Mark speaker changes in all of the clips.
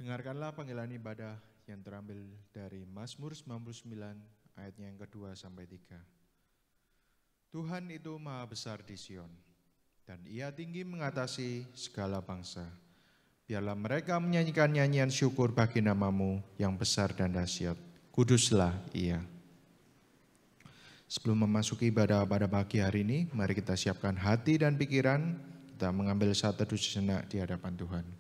Speaker 1: Dengarkanlah panggilan ibadah yang terambil dari Mazmur 99 ayatnya yang kedua sampai 3. Tuhan itu maha besar di Sion, dan ia tinggi mengatasi segala bangsa. Biarlah mereka menyanyikan nyanyian syukur bagi namamu yang besar dan dahsyat. Kuduslah ia. Sebelum memasuki ibadah pada pagi hari ini, mari kita siapkan hati dan pikiran. Kita mengambil saat teduh sejenak di hadapan Tuhan.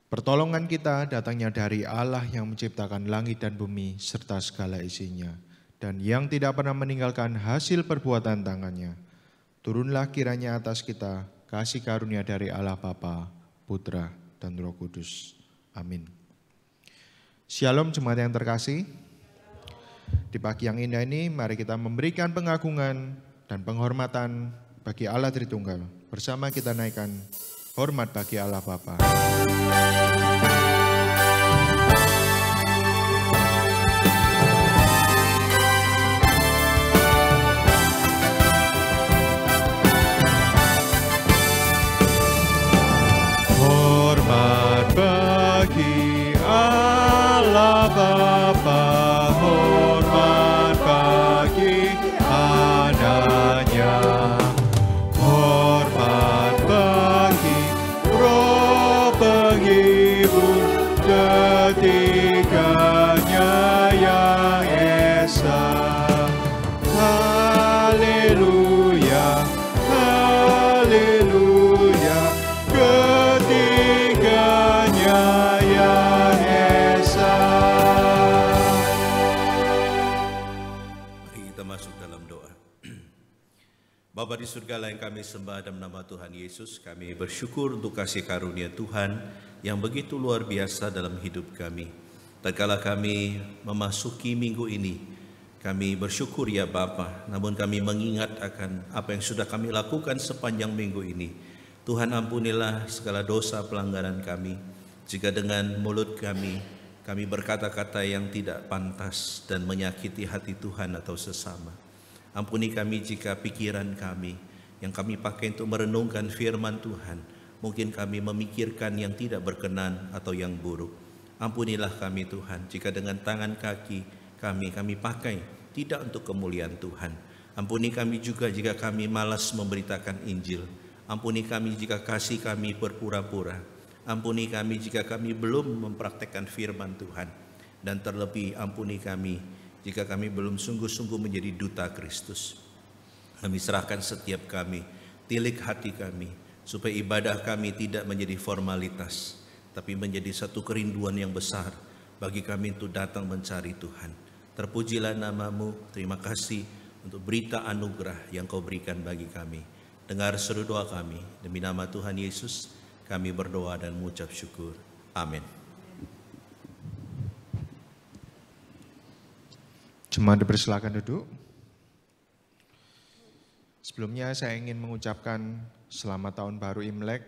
Speaker 1: Pertolongan kita datangnya dari Allah yang menciptakan langit dan bumi serta segala isinya, dan yang tidak pernah meninggalkan hasil perbuatan tangannya. Turunlah kiranya atas kita kasih karunia dari Allah Bapa, Putra, dan Roh Kudus. Amin. Shalom jemaat yang terkasih. Di pagi yang indah ini mari kita memberikan pengagungan dan penghormatan bagi Allah Tritunggal. Bersama kita naikkan hormat bagi Allah Bapa. Hormat bagi Allah Bapa, hormat bagi Anaknya, hormat bagi Roh penghibur ketiganya yang esa. Haleluya, haleluya, ketiganya yang esa.
Speaker 2: Mari kita masuk dalam doa. Bapa di surga yang kami sembah dalam nama Tuhan Yesus, kami bersyukur untuk kasih karunia Tuhan yang begitu luar biasa dalam hidup kami. Tatkala kami memasuki minggu ini, kami bersyukur ya Bapa, namun kami mengingat akan apa yang sudah kami lakukan sepanjang minggu ini. Tuhan ampunilah segala dosa pelanggaran kami, jika dengan mulut kami berkata-kata yang tidak pantas dan menyakiti hati Tuhan atau sesama. Ampuni kami jika pikiran kami yang kami pakai untuk merenungkan firman Tuhan, mungkin kami memikirkan yang tidak berkenan atau yang buruk. Ampunilah kami Tuhan jika dengan tangan kaki kami pakai tidak untuk kemuliaan Tuhan. Ampuni kami juga jika kami malas memberitakan Injil. Ampuni kami jika kasih kami berpura-pura. Ampuni kami jika kami belum mempraktekkan firman Tuhan. Dan terlebih ampuni kami jika kami belum sungguh-sungguh menjadi duta Kristus. Kami serahkan setiap kami, tilik hati kami, supaya ibadah kami tidak menjadi formalitas, tapi menjadi satu kerinduan yang besar bagi kami untuk datang mencari Tuhan. Terpujilah namamu, terima kasih untuk berita anugerah yang kau berikan bagi kami. Dengar seru doa kami, demi nama Tuhan Yesus, kami berdoa dan mengucap syukur. Amin.
Speaker 1: Jemaat dipersilakan duduk. Sebelumnya saya ingin mengucapkan selamat tahun baru Imlek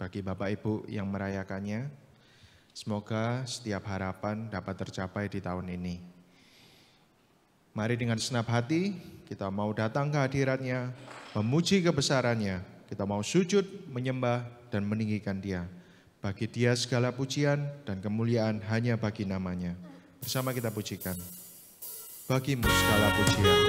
Speaker 1: bagi Bapak Ibu yang merayakannya. Semoga setiap harapan dapat tercapai di tahun ini. Mari dengan senap hati kita mau datang ke hadirat-Nya, memuji kebesaran-Nya. Kita mau sujud, menyembah dan meninggikan Dia. Bagi Dia segala pujian dan kemuliaan hanya bagi nama-Nya. Bersama kita pujikan. Bagimu segala pujian.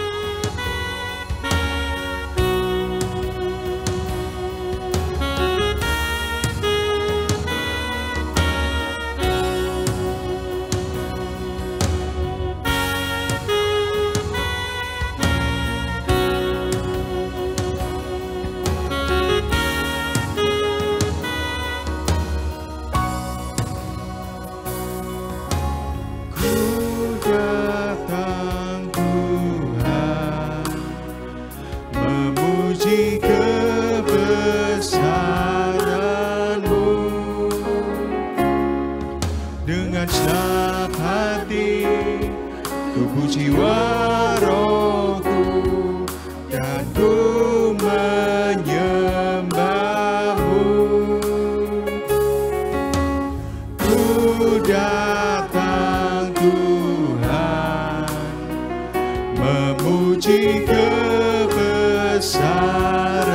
Speaker 1: kebesaran-Mu.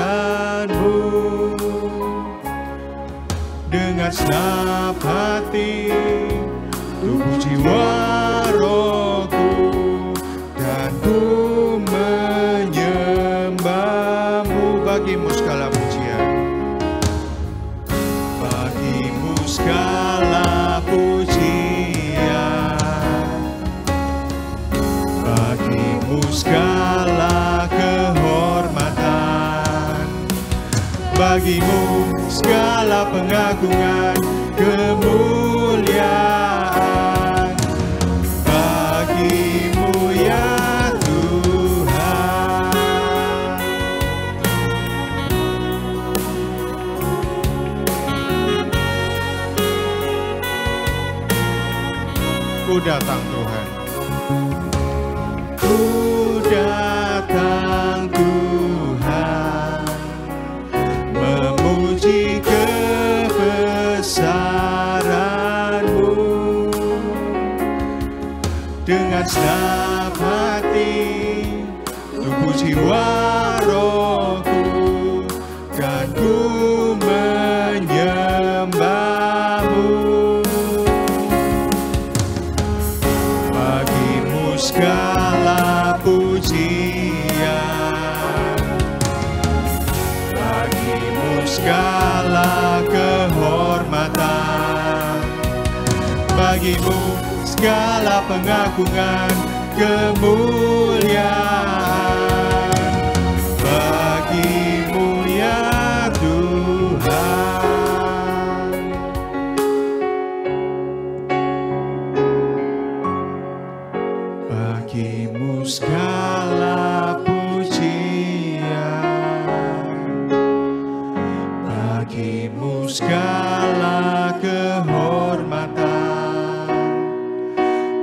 Speaker 1: Dengan senap hati, tubuh jiwa rohku, dan ku menyembah-Mu. Bagimu segala pujian, bagimu segala pujian, bagimu segala kehormatan, bagimu segala pengagungan, kemuliaan, bagimu ya Tuhan. Ku datang Tuhan, ku datang Tuhan, memuji kebesaran-Mu. Dengan senap hati, tubuh jiwa rohku, dan ku menyembah-Mu. Bagimu segala pujian, bagimu segala kehormatan, bagimu segala pengagungan, kemuliaan, bagimu ya Tuhan. Bagimu segala pujian, bagimu segala kehormatan,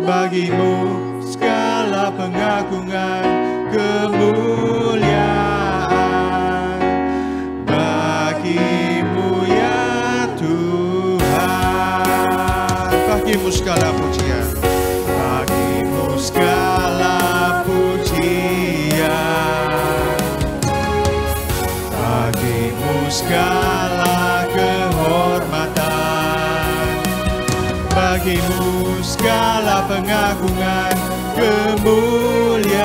Speaker 1: bagimu segala pengagungan, kemuliaan, bagimu ya Tuhan. Bagimu segala pujian, bagimu segala pujian, bagimu segala kehormatan, bagimu segala pengagungan, kemuliaan,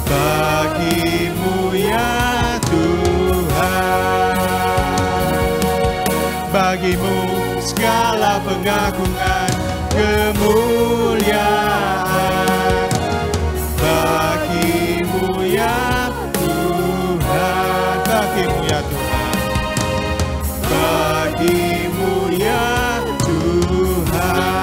Speaker 1: bagimu ya Tuhan. Bagimu segala pengagungan, kemuliaan, bagimu ya Tuhan. Bagimu ya Tuhan, bagimu ya Tuhan.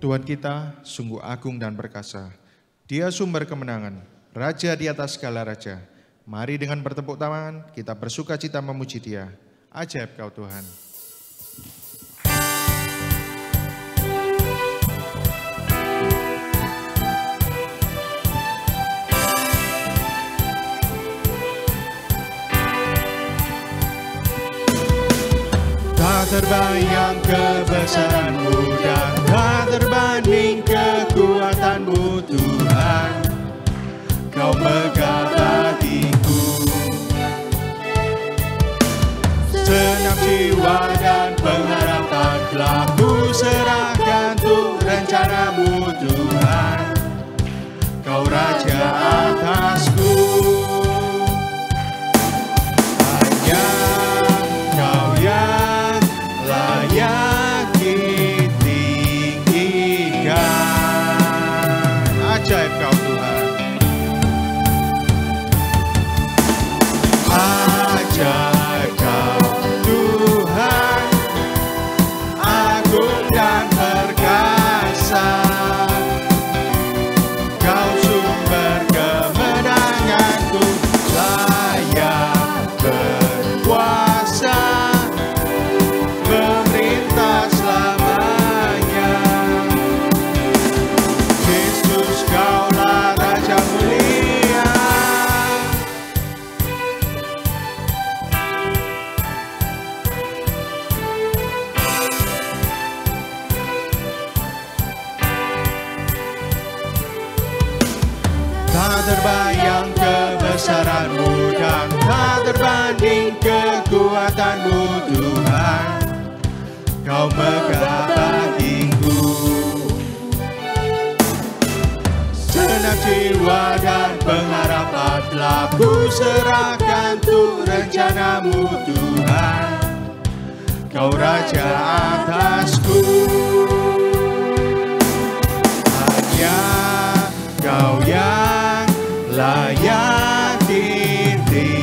Speaker 1: Tuhan kita sungguh agung dan perkasa. Dia sumber kemenangan, Raja di atas segala raja. Mari dengan bertepuk tangan kita bersuka cita memuji Dia. Ajaib Kau Tuhan. Tak terbayang kebesaran-Mu dan tak terbanding kekuatan-Mu Tuhan. Kau megah bagiku, senang jiwa dan pengharapan telah ku serahkan untuk rencana-Mu Tuhan. Kau Raja atasku, hanya Kau yang layak ditinggikan. Ajaib Kau Tuhan, ajaib Kau Tuhan, agung dan perkasa. Kau sumber kemenangan. Tak terbayang kebesaran-Mu dan tak terbanding kekuatan-Mu Tuhan. Kau megah bagiku. Segenap jiwa dan pengharapan telah ku serahkan untuk rencana-Mu Tuhan. Kau Raja atasku. Hanya Kau yang layak ditinggikan.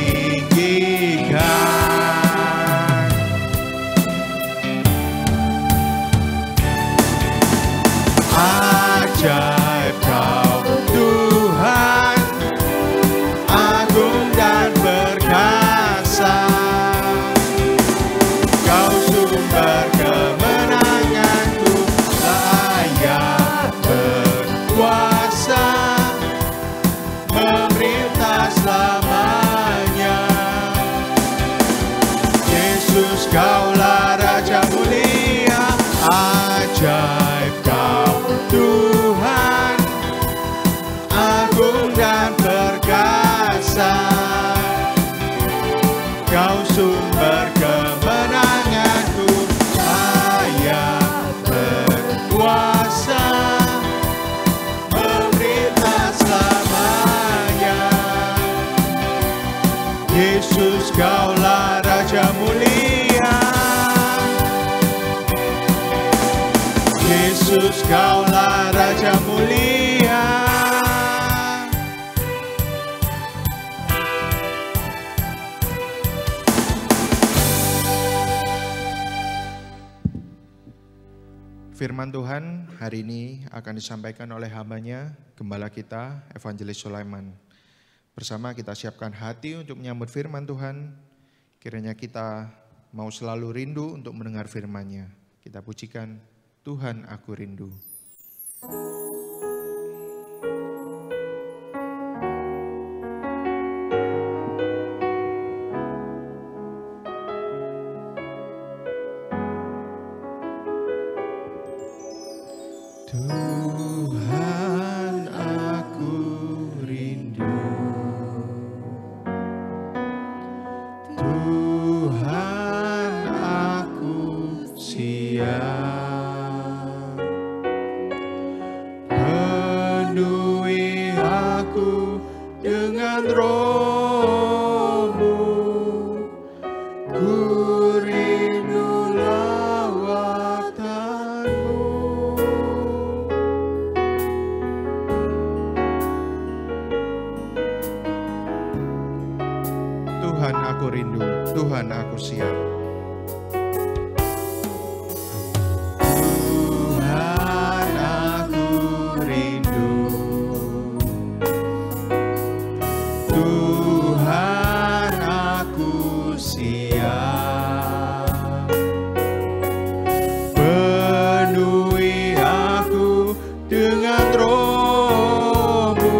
Speaker 1: Ajaib Kau Tuhan, agung dan perkasa. Kau sumber kemenanganku, layak berkuasa, memerintah selamanya. Yesus, Kaulah Raja mulia, ajaib Kau Tuhan, agung dan perkasa. Kau sumber kemenanganku, layak berkuasa, memerintah selamanya. Yesus, Kaulah Raja mulia. Yesus, Kaulah Raja mulia. Firman Tuhan hari ini akan disampaikan oleh hamba-Nya, Gembala kita, Evangelis Sulaiman. Bersama kita siapkan hati untuk menyambut firman Tuhan. Kiranya kita mau selalu rindu untuk mendengar firman-Nya. Kita pujikan, Tuhan aku rindu. Tuhan aku rindu, Tuhan aku siap, penuhi aku dengan Roh-Mu, ku rindu lawatan-Mu. Tuhan aku rindu, Tuhan aku siap. Tuhan aku rindu, Tuhan aku siap, penuhi aku dengan Roh-Mu,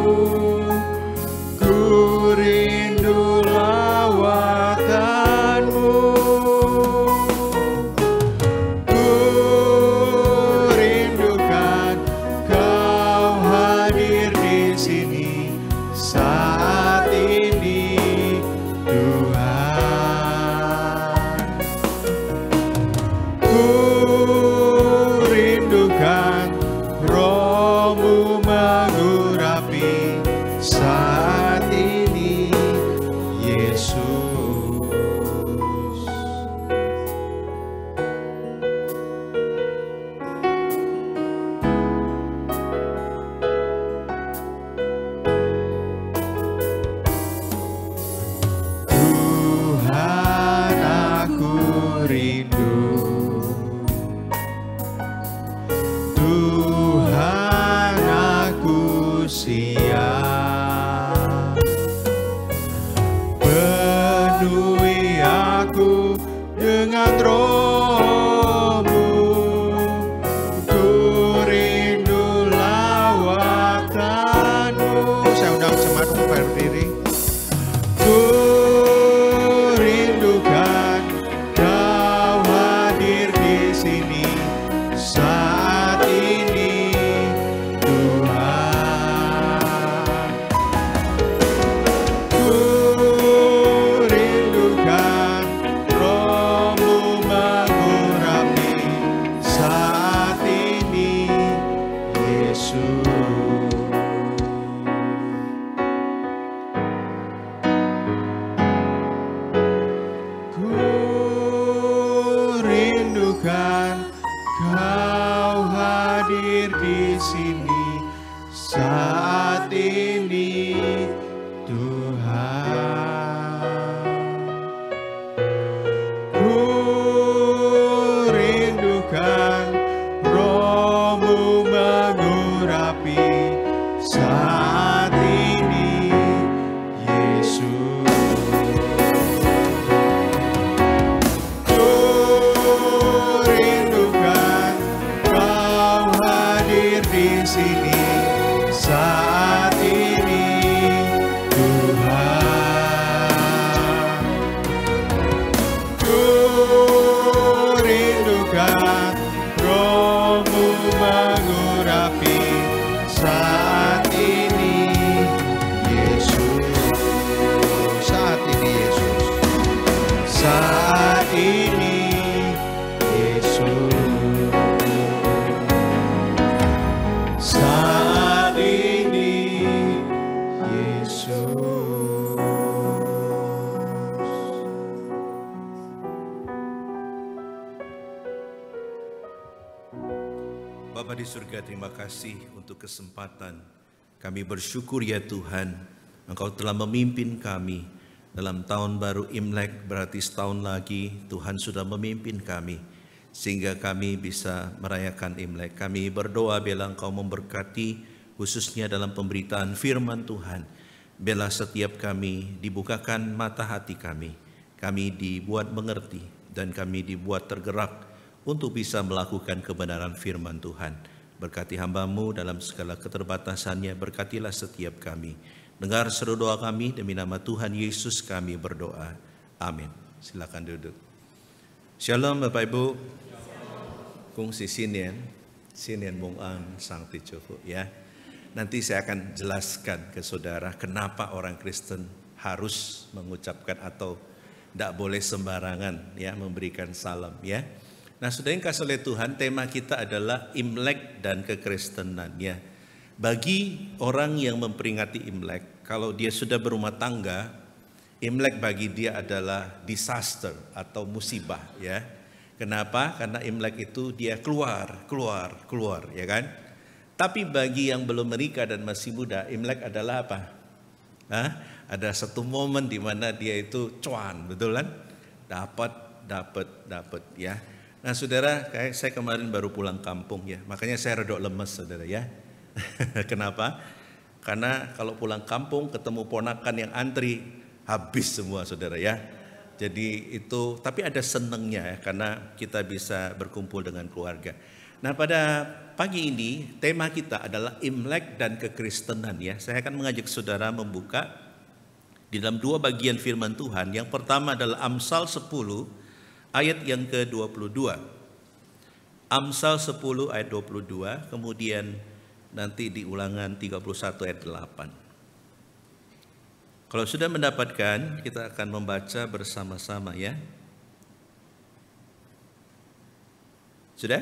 Speaker 1: ku rindu lawatan-Mu. Ku rindukan Kau hadir di sini saat ini, Tuhan. Ku rindukan Roh-Mu mengurapi saat ini, Yesus. Tuhan aku rindu, Tuhan
Speaker 2: Bapa di surga, terima kasih untuk kesempatan. Kami bersyukur ya Tuhan, Engkau telah memimpin kami dalam tahun baru Imlek, berarti setahun lagi Tuhan sudah memimpin kami sehingga kami bisa merayakan Imlek. Kami berdoa biarlah Engkau memberkati khususnya dalam pemberitaan firman Tuhan. Biarlah setiap kami dibukakan mata hati kami dibuat mengerti dan kami dibuat tergerak untuk bisa melakukan kebenaran firman Tuhan. Berkati hamba-Mu dalam segala keterbatasannya, berkatilah setiap kami. Dengar seru doa kami, demi nama Tuhan Yesus kami berdoa. Amin. Silakan duduk. Shalom Bapak Ibu. Kongsi Sinien Mong An Sang Ticufu ya. Nanti saya akan jelaskan ke saudara kenapa orang Kristen harus mengucapkan atau tidak boleh sembarangan ya memberikan salam ya. Nah, saudara yang kasih oleh Tuhan, tema kita adalah Imlek dan kekristenan ya. Bagi orang yang memperingati Imlek, kalau dia sudah berumah tangga, Imlek bagi dia adalah disaster atau musibah ya. Kenapa? Karena Imlek itu dia keluar ya kan. Tapi bagi yang belum menikah dan masih muda, Imlek adalah apa? Ada satu momen di mana dia itu cuan, betul kan? Dapat ya. Nah saudara, saya kemarin baru pulang kampung ya, makanya saya rada lemes saudara ya. Kenapa? Karena kalau pulang kampung ketemu ponakan yang antri, habis semua saudara ya. Jadi itu, tapi ada senengnya ya, karena kita bisa berkumpul dengan keluarga. Nah pada pagi ini tema kita adalah Imlek dan kekristenan ya. Saya akan mengajak saudara membuka di dalam dua bagian firman Tuhan. Yang pertama adalah Amsal 10 ayat yang ke-22. Amsal 10 ayat 22, kemudian nanti di Ulangan 31 ayat 8. Kalau sudah mendapatkan, kita akan membaca bersama-sama ya. Sudah?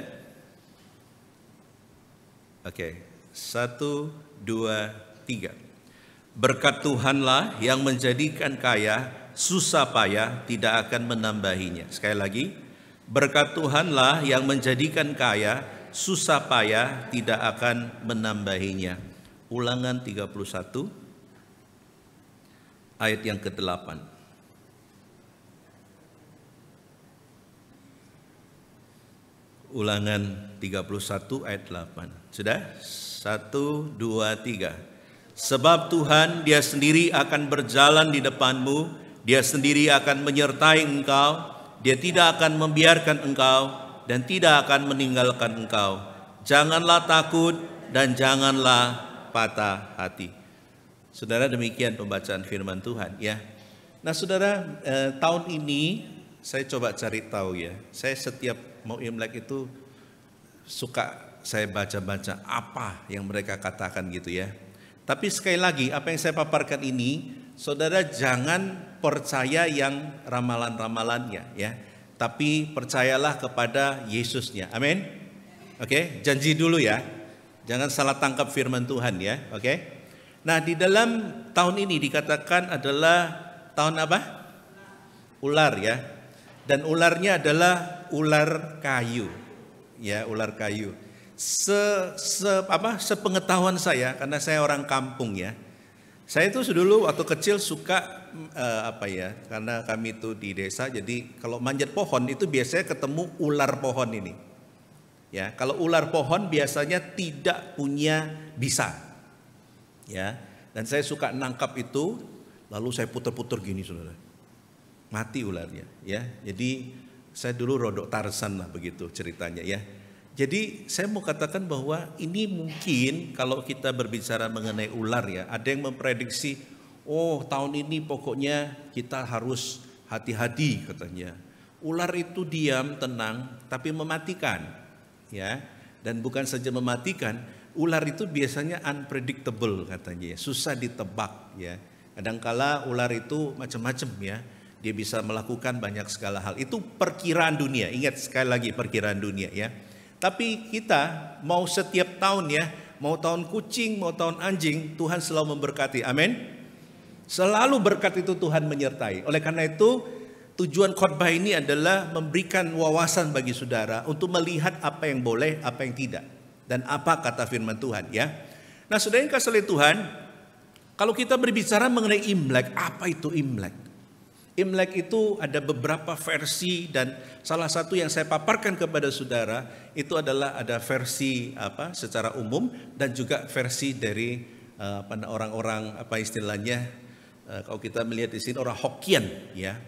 Speaker 2: Oke, 1, 2, 3. Berkat Tuhanlah yang menjadikan kaya, susah payah tidak akan menambahinya. Sekali lagi, berkat Tuhanlah yang menjadikan kaya, susah payah tidak akan menambahinya. Ulangan 31 ayat yang ke-8. Ulangan 31 ayat 8. Sudah? 1, 2, 3. Sebab Tuhan dia sendiri akan berjalan di depanmu, dia sendiri akan menyertai engkau, dia tidak akan membiarkan engkau dan tidak akan meninggalkan engkau. Janganlah takut dan janganlah patah hati. Saudara, demikian pembacaan firman Tuhan ya. Nah saudara, tahun ini saya coba cari tahu ya. Saya setiap mau Imlek itu suka saya baca-baca apa yang mereka katakan gitu ya. Tapi sekali lagi apa yang saya paparkan ini, saudara jangan percaya yang ramalan-ramalannya ya. Tapi percayalah kepada Yesusnya. Amin. Oke, janji dulu ya. Jangan salah tangkap firman Tuhan ya, oke? Nah, di dalam tahun ini dikatakan adalah tahun apa? Ular ya. Dan ularnya adalah ular kayu. Ya, ular kayu. Sepengetahuan saya, karena saya orang kampung ya. Saya itu dulu waktu kecil suka karena kami itu di desa, jadi kalau manjat pohon itu biasanya ketemu ular pohon ini. Ya, kalau ular pohon biasanya tidak punya bisa. Ya, dan saya suka nangkap itu, lalu saya puter-puter gini saudara. Mati ularnya, ya. Jadi saya dulu rodok Tarzan lah begitu ceritanya ya. Jadi saya mau katakan bahwa ini mungkin kalau kita berbicara mengenai ular ya, ada yang memprediksi, oh tahun ini pokoknya kita harus hati-hati katanya. Ular itu diam, tenang, tapi mematikan, ya. Dan bukan saja mematikan, ular itu biasanya unpredictable katanya, susah ditebak ya. Kadangkala ular itu macam-macam ya. Dia bisa melakukan banyak segala hal. Itu perkiraan dunia. Ingat sekali lagi perkiraan dunia ya. Tapi kita mau setiap tahun ya, mau tahun kucing, mau tahun anjing, Tuhan selalu memberkati. Amin. Selalu berkat itu Tuhan menyertai. Oleh karena itu, tujuan khotbah ini adalah memberikan wawasan bagi saudara untuk melihat apa yang boleh, apa yang tidak, dan apa kata firman Tuhan ya. Nah, saudara yang kasih oleh Tuhan, kalau kita berbicara mengenai Imlek, apa itu Imlek? Imlek itu ada beberapa versi, dan salah satu yang saya paparkan kepada saudara itu adalah ada versi secara umum dan juga versi dari orang-orang kalau kita melihat di sini orang Hokkien ya.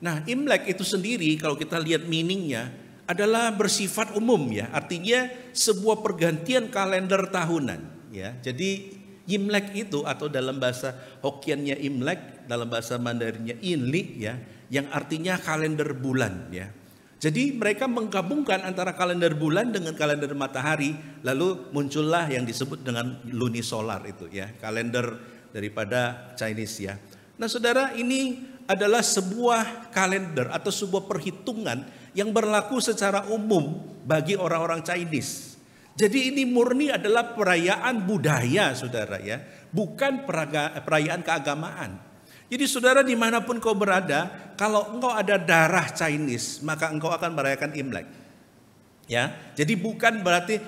Speaker 2: Nah, Imlek itu sendiri kalau kita lihat meaningnya adalah bersifat umum ya, artinya sebuah pergantian kalender tahunan ya. Jadi Imlek itu atau dalam bahasa Hokkiennya Imlek, dalam bahasa Mandarinnya Inli ya, yang artinya kalender bulan ya. Jadi mereka menggabungkan antara kalender bulan dengan kalender matahari, lalu muncullah yang disebut dengan lunisolar itu ya, kalender daripada Chinese ya. Nah, saudara, ini adalah sebuah kalender atau sebuah perhitungan yang berlaku secara umum bagi orang-orang Chinese. Jadi ini murni adalah perayaan budaya saudara ya, bukan perayaan keagamaan. Jadi saudara dimanapun kau berada, kalau engkau ada darah Chinese, maka engkau akan merayakan Imlek. Ya, jadi bukan berarti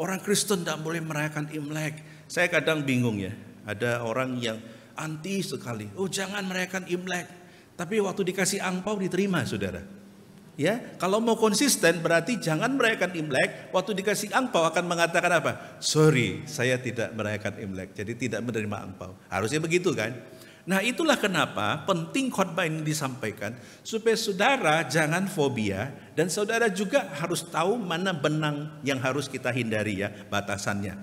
Speaker 2: orang Kristen tidak boleh merayakan Imlek. Saya kadang bingung ya, ada orang yang anti sekali. Jangan merayakan Imlek. Tapi waktu dikasih angpau diterima saudara. Ya, kalau mau konsisten berarti jangan merayakan Imlek. Waktu dikasih angpau akan mengatakan apa? Sorry, saya tidak merayakan Imlek, jadi tidak menerima angpau. Harusnya begitu kan? Nah, itulah kenapa penting khotbah ini disampaikan, supaya saudara jangan fobia, dan saudara juga harus tahu mana benang yang harus kita hindari ya, batasannya.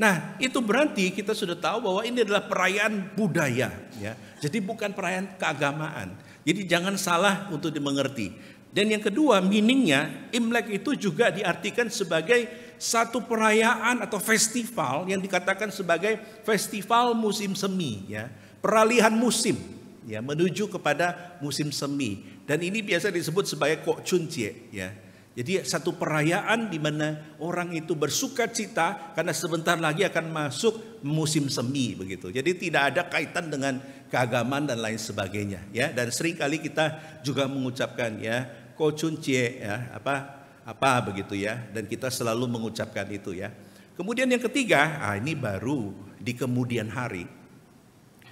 Speaker 2: Nah, itu berarti kita sudah tahu bahwa ini adalah perayaan budaya ya. Jadi bukan perayaan keagamaan. Jadi jangan salah untuk dimengerti. Dan yang kedua, meaningnya Imlek itu juga diartikan sebagai satu perayaan atau festival yang dikatakan sebagai festival musim semi ya, peralihan musim ya menuju kepada musim semi. Dan ini biasa disebut sebagai Kok Chunjie ya. Jadi satu perayaan di mana orang itu bersuka cita karena sebentar lagi akan masuk musim semi begitu. Jadi tidak ada kaitan dengan keagamaan dan lain sebagainya ya. Dan seringkali kita juga mengucapkan ya Kochuncie ya, apa begitu ya, dan kita selalu mengucapkan itu ya. Kemudian yang ketiga, ini baru di kemudian hari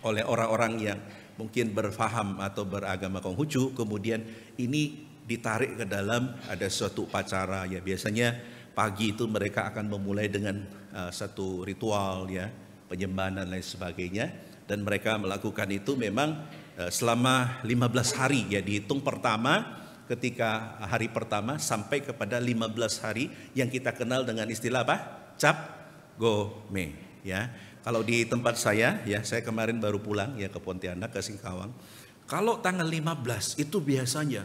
Speaker 2: oleh orang-orang yang mungkin berfaham atau beragama Konghucu, kemudian ini ditarik ke dalam ada suatu upacara ya. Biasanya pagi itu mereka akan memulai dengan satu ritual ya, penyembahan dan lain sebagainya, dan mereka melakukan itu memang selama 15 hari ya, dihitung pertama ketika hari pertama sampai kepada 15 hari yang kita kenal dengan istilah apa? Cap Gome ya. Kalau di tempat saya ya, saya kemarin baru pulang ya ke Pontianak, ke Singkawang. Kalau tanggal 15 itu biasanya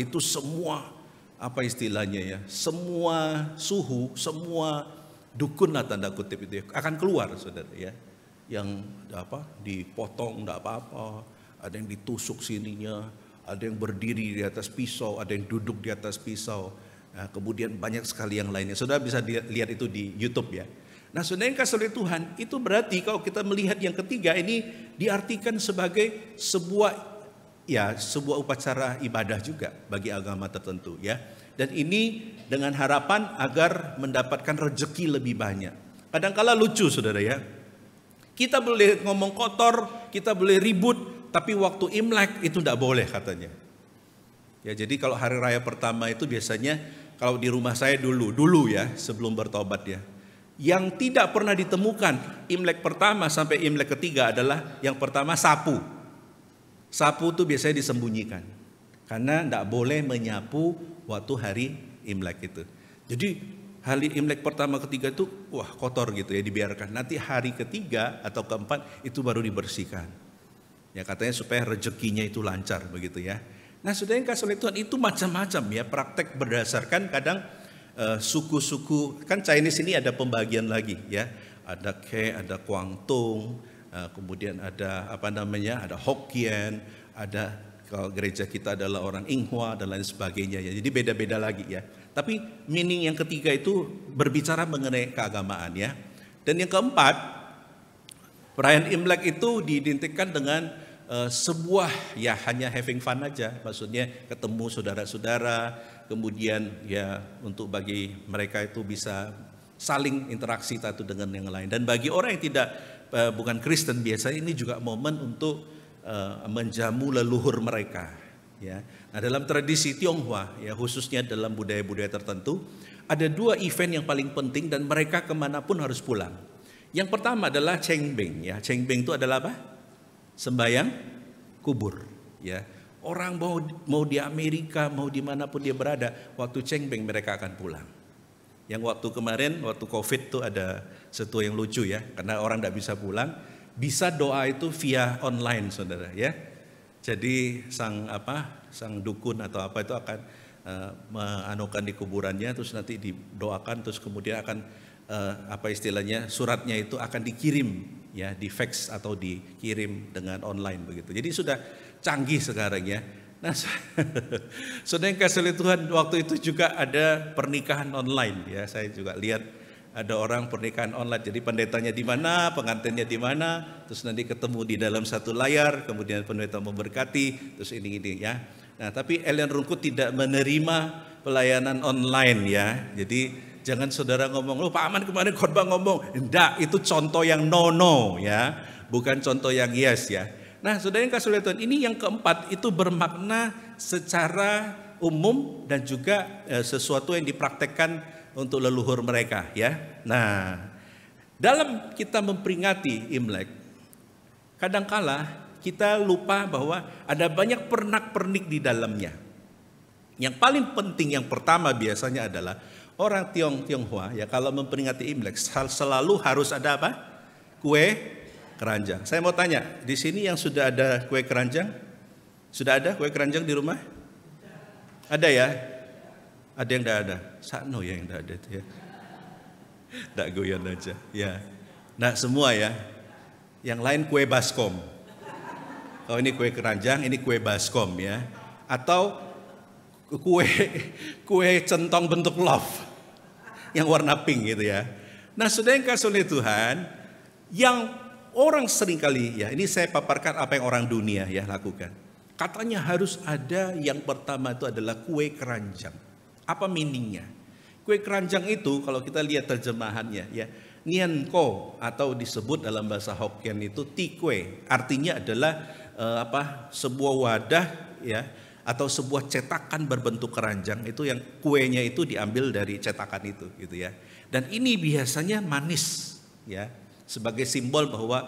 Speaker 2: itu semua apa istilahnya ya, semua suhu, semua dukun lah tanda kutip itu ya, akan keluar saudara ya. Yang dipotong enggak apa-apa, ada yang ditusuk sininya, ada yang berdiri di atas pisau, ada yang duduk di atas pisau. Nah, kemudian banyak sekali yang lainnya. Saudara bisa lihat itu di YouTube ya. Nah, saudara yang kasih oleh Tuhan, itu berarti kalau kita melihat yang ketiga ini diartikan sebagai sebuah upacara ibadah juga bagi agama tertentu ya. Dan ini dengan harapan agar mendapatkan rezeki lebih banyak. Kadang-kala lucu saudara ya. Kita boleh ngomong kotor, kita boleh ribut, tapi waktu Imlek itu tidak boleh katanya. Ya, jadi kalau hari raya pertama itu biasanya kalau di rumah saya dulu ya sebelum bertobat ya. Yang tidak pernah ditemukan Imlek pertama sampai Imlek ketiga adalah yang pertama sapu. Sapu itu biasanya disembunyikan karena tidak boleh menyapu waktu hari Imlek itu. Jadi hari Imlek pertama ketiga itu kotor gitu ya, dibiarkan. Nanti hari ketiga atau keempat itu baru dibersihkan. Ya katanya supaya rezekinya itu lancar begitu ya. Nah, saudara yang kasih oleh Tuhan, itu macam-macam ya praktek berdasarkan kadang suku-suku. Kan Chinese ini ada pembagian lagi ya. Ada Ke, ada Guangdong, kemudian ada ada Hokkien, ada kalau gereja kita adalah orang Inghua dan lain sebagainya ya. Jadi beda-beda lagi ya. Tapi meaning yang ketiga itu berbicara mengenai keagamaan ya. Dan yang keempat, perayaan Imlek itu diidentikan dengan sebuah ya hanya having fun aja. Maksudnya ketemu saudara-saudara, kemudian ya untuk bagi mereka itu bisa saling interaksi satu dengan yang lain. Dan bagi orang yang tidak bukan Kristen biasanya ini juga momen untuk menjamu leluhur mereka ya. Nah, dalam tradisi Tionghoa ya khususnya dalam budaya-budaya tertentu ada dua event yang paling penting dan mereka kemanapun harus pulang. Yang pertama adalah Cengbeng ya. Cengbeng itu adalah apa? Sembahyang kubur ya. Orang mau di Amerika mau dimanapun dia berada, waktu Cengbeng mereka akan pulang. Yang waktu kemarin waktu COVID tuh ada sesuatu yang lucu ya, karena orang tidak bisa pulang. Bisa doa itu via online saudara ya. Jadi sang dukun atau apa itu akan menganukan di kuburannya, terus nanti didoakan, terus kemudian akan istilahnya suratnya itu akan dikirim ya, di fax atau dikirim dengan online begitu. Jadi sudah canggih sekarang ya. Nah, saudara yang kasih oleh Tuhan, waktu itu juga ada pernikahan online ya. Saya juga lihat ada orang pernikahan online, jadi pendetanya di mana, pengantinnya di mana, terus nanti ketemu di dalam satu layar, kemudian pendeta memberkati, terus ini ya. Nah, tapi Ellen Rungkut tidak menerima pelayanan online ya. Jadi jangan saudara ngomong, Pak Aman kemarin khotbah ngomong, enggak, itu contoh yang no ya, bukan contoh yang yes ya. Nah, saudara yang kasih oleh Tuhan, ini yang keempat itu bermakna secara umum dan juga sesuatu yang dipraktekkan untuk leluhur mereka ya. Nah, dalam kita memperingati Imlek, kadangkala kita lupa bahwa ada banyak pernak-pernik di dalamnya. Yang paling penting yang pertama biasanya adalah orang Tionghoa ya kalau memperingati Imlek selalu harus ada apa? Kue keranjang. Saya mau tanya, di sini yang sudah ada kue keranjang? Sudah ada kue keranjang di rumah? Ada ya? Ada yang tidak ada? Sakno ya yang tidak ada itu ya. Tidak goyan aja ya. Nah semua ya. Yang lain kue baskom. Kalau ini kue keranjang, ini kue baskom ya. Atau kue centong bentuk love yang warna pink gitu ya. Nah, saudara yang kasih oleh Tuhan, yang orang seringkali ya, ini saya paparkan apa yang orang dunia ya lakukan. Katanya harus ada yang pertama itu adalah kue keranjang. Apa meaningnya? Kue keranjang itu kalau kita lihat terjemahannya ya, Nian Ko atau disebut dalam bahasa Hokkien itu ti kue. Artinya adalah sebuah wadah ya atau sebuah cetakan berbentuk keranjang itu yang kuenya itu diambil dari cetakan itu gitu ya. Dan ini biasanya manis ya, sebagai simbol bahwa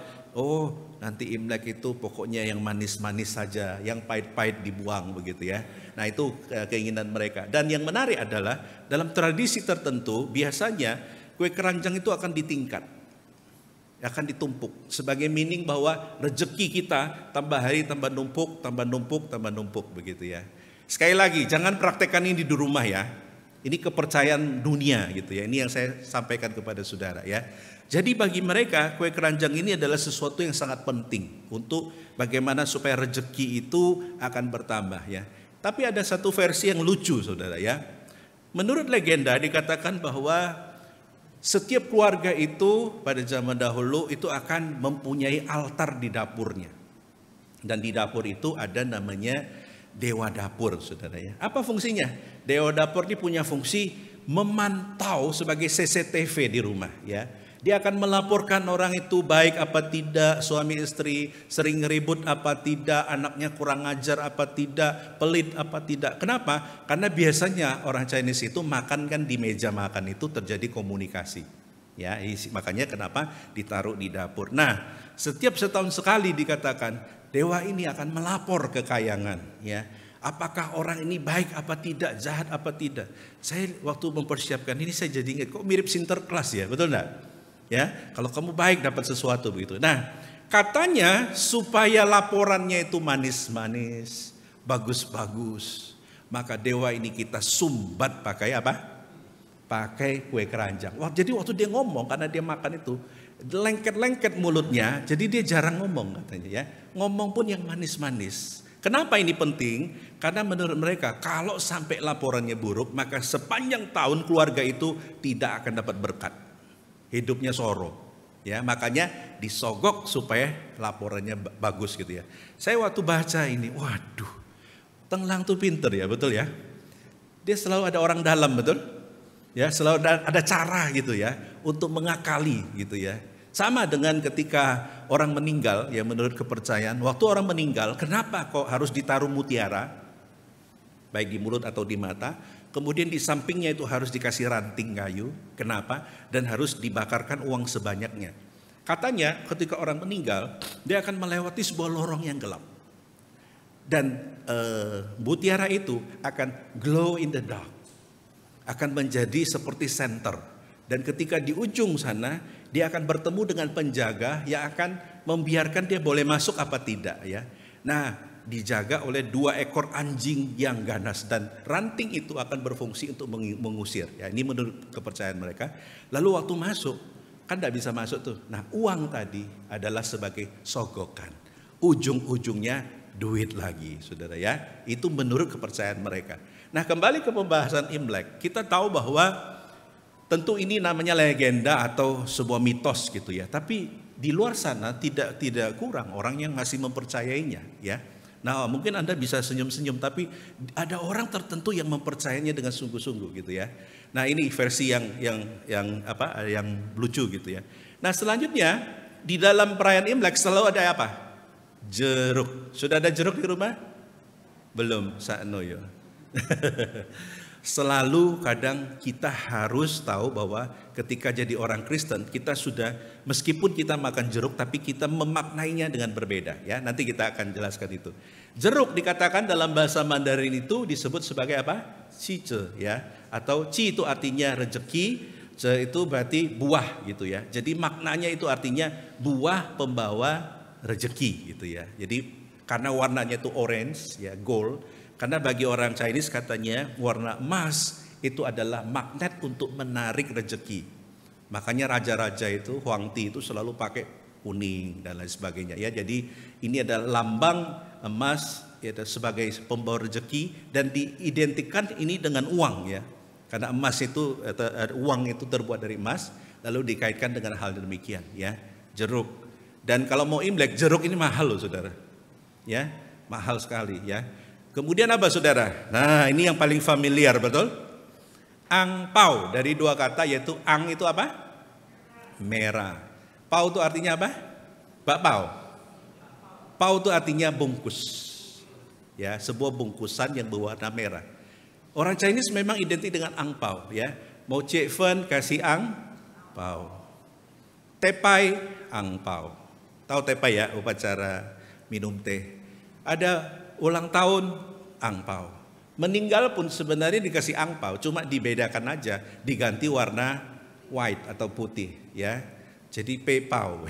Speaker 2: nanti Imlek itu pokoknya yang manis-manis saja, yang pahit-pahit dibuang begitu ya. Nah, itu keinginan mereka. Dan yang menarik adalah dalam tradisi tertentu biasanya kue keranjang itu akan ditingkat, akan ditumpuk sebagai meaning bahwa rezeki kita tambah hari tambah numpuk, tambah numpuk, tambah numpuk begitu ya. Sekali lagi, jangan praktekkan ini di rumah ya. Ini kepercayaan dunia gitu ya. Ini yang saya sampaikan kepada saudara ya. Jadi bagi mereka kue keranjang ini adalah sesuatu yang sangat penting untuk bagaimana supaya rezeki itu akan bertambah ya. Tapi ada satu versi yang lucu saudara ya. Menurut legenda dikatakan bahwa setiap keluarga itu pada zaman dahulu itu akan mempunyai altar di dapurnya. Dan di dapur itu ada namanya dewa dapur, saudara ya. Apa fungsinya? Dewa dapur ini punya fungsi memantau sebagai CCTV di rumah ya. Dia akan melaporkan orang itu baik apa tidak, suami istri sering ribut apa tidak, anaknya kurang ajar apa tidak, pelit apa tidak. Kenapa? Karena biasanya orang Chinese itu makan kan di meja makan itu terjadi komunikasi. Ya, makanya kenapa ditaruh di dapur. Nah, setiap setahun sekali dikatakan dewa ini akan melapor kekayangan ya. Apakah orang ini baik apa tidak, jahat apa tidak. Saya waktu mempersiapkan ini saya jadi ingat kok mirip Sinterklas ya, betul enggak? Ya, kalau kamu baik dapat sesuatu begitu. Nah, katanya supaya laporannya itu manis-manis, bagus-bagus, maka dewa ini kita sumbat pakai apa? Pakai kue keranjang. Wah, jadi waktu dia ngomong karena dia makan itu lengket-lengket mulutnya, jadi dia jarang ngomong katanya ya. Ngomong pun yang manis-manis. Kenapa ini penting? Karena menurut mereka kalau sampai laporannya buruk, maka sepanjang tahun keluarga itu tidak akan dapat berkat. Hidupnya soro. Ya, makanya disogok supaya laporannya bagus gitu ya. Saya waktu baca ini, waduh. Tenglang tuh pinter ya, betul ya. Dia selalu ada orang dalam, betul? Ya, selalu ada cara gitu ya untuk mengakali gitu ya. Sama dengan ketika orang meninggal, ya menurut kepercayaan, waktu orang meninggal, kenapa kok harus ditaruh mutiara, baik di mulut atau di mata, kemudian di sampingnya itu harus dikasih ranting kayu, kenapa? Dan harus dibakarkan uang sebanyaknya. Katanya ketika orang meninggal, dia akan melewati sebuah lorong yang gelap. Dan mutiara itu akan glow in the dark, akan menjadi seperti senter. Dan ketika di ujung sana, dia akan bertemu dengan penjaga yang akan membiarkan dia boleh masuk apa tidak ya. Nah, dijaga oleh 2 ekor anjing yang ganas dan ranting itu akan berfungsi untuk mengusir. Ya, ini menurut kepercayaan mereka. Lalu waktu masuk, kan tidak bisa masuk tuh. Nah, uang tadi adalah sebagai sogokan. Ujung-ujungnya duit lagi, saudara ya. Itu menurut kepercayaan mereka. Nah, kembali ke pembahasan Imlek, kita tahu bahwa tentu ini namanya legenda atau sebuah mitos gitu ya. Tapi di luar sana tidak kurang orang yang masih mempercayainya ya. Nah, mungkin Anda bisa senyum-senyum, tapi ada orang tertentu yang mempercayainya dengan sungguh-sungguh gitu ya. Nah, ini versi yang lucu gitu ya. Nah, selanjutnya di dalam perayaan Imlek selalu ada apa? Jeruk. Sudah ada jeruk di rumah? Belum, sakno ya. Selalu kadang kita harus tahu bahwa ketika jadi orang Kristen kita sudah, meskipun kita makan jeruk tapi kita memaknainya dengan berbeda ya. Nanti kita akan jelaskan itu. Jeruk dikatakan dalam bahasa Mandarin itu disebut sebagai apa? Cice ya. Atau ci itu artinya rezeki, ce itu berarti buah gitu ya. Jadi maknanya itu artinya buah pembawa rezeki gitu ya. Jadi karena warnanya itu orange ya, gold. Karena bagi orang Chinese katanya warna emas itu adalah magnet untuk menarik rezeki. Makanya raja-raja itu, Huangti itu selalu pakai kuning dan lain sebagainya ya. Jadi ini adalah lambang emas ya, sebagai pembawa rezeki dan diidentikan ini dengan uang ya. Karena emas itu, uang itu terbuat dari emas, lalu dikaitkan dengan hal demikian ya. Jeruk. Dan kalau mau Imlek, jeruk ini mahal loh saudara. Ya, mahal sekali ya. Kemudian apa saudara? Nah, ini yang paling familiar, betul? Angpau dari 2 kata, yaitu ang itu apa? Merah. Pau itu artinya apa? Bakpao. Pau itu artinya bungkus. Ya, sebuah bungkusan yang berwarna merah. Orang Chinese memang identik dengan angpau ya. Mau Cik Fen kasih angpau. Tepai angpau. Tahu tepai ya, upacara minum teh. Ada ulang tahun angpau. Meninggal pun sebenarnya dikasih angpau, cuma dibedakan aja, diganti warna white atau putih ya. Jadi pepau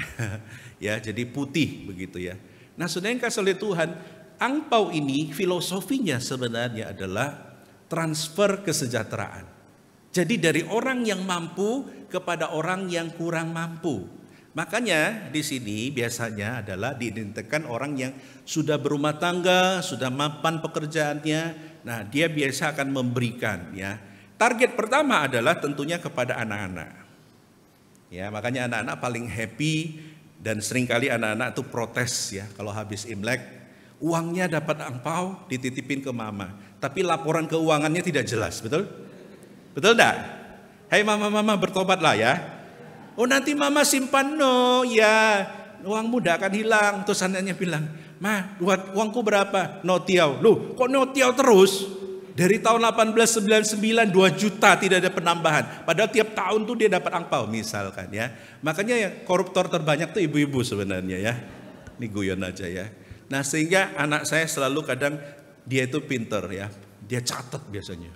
Speaker 2: ya, jadi putih begitu ya. Nah, saudara yang kasih oleh Tuhan, angpau ini filosofinya sebenarnya adalah transfer kesejahteraan. Jadi dari orang yang mampu kepada orang yang kurang mampu. Makanya di sini biasanya adalah diidentikan orang yang sudah berumah tangga, sudah mapan pekerjaannya. Nah, dia biasa akan memberikan ya. Target pertama adalah tentunya kepada anak-anak. Ya, makanya anak-anak paling happy dan seringkali anak-anak itu protes ya kalau habis Imlek, uangnya dapat angpau dititipin ke mama, tapi laporan keuangannya tidak jelas, betul? Betul enggak? Hai mama bertobatlah ya. Oh nanti mama simpan no, ya uangmu tidak akan hilang. Terus anaknya bilang, ma uangku berapa? Notiau. Loh kok notiau terus? Dari tahun 1899 2 juta tidak ada penambahan. Padahal tiap tahun tuh dia dapat angpau misalkan ya. Makanya yang koruptor terbanyak tuh ibu-ibu sebenarnya ya. Ini guyon aja ya. Nah sehingga anak saya selalu kadang dia itu pinter ya. Dia catat biasanya.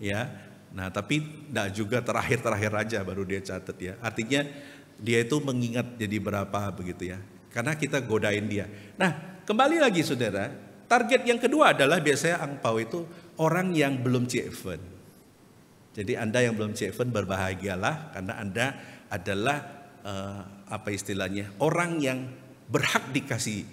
Speaker 2: Ya. Nah tapi enggak juga terakhir-terakhir aja baru dia catat ya. Artinya dia itu mengingat jadi berapa begitu ya. Karena kita godain dia. Nah kembali lagi saudara. Target yang kedua adalah biasanya angpau itu orang yang belum C-Event. Jadi Anda yang belum C-Event berbahagialah karena Anda adalah apa istilahnya orang yang berhak dikasih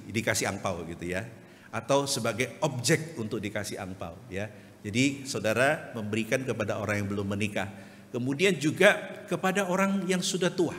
Speaker 2: angpau gitu ya, atau sebagai objek untuk dikasih angpau ya. Jadi saudara memberikan kepada orang yang belum menikah, kemudian juga kepada orang yang sudah tua.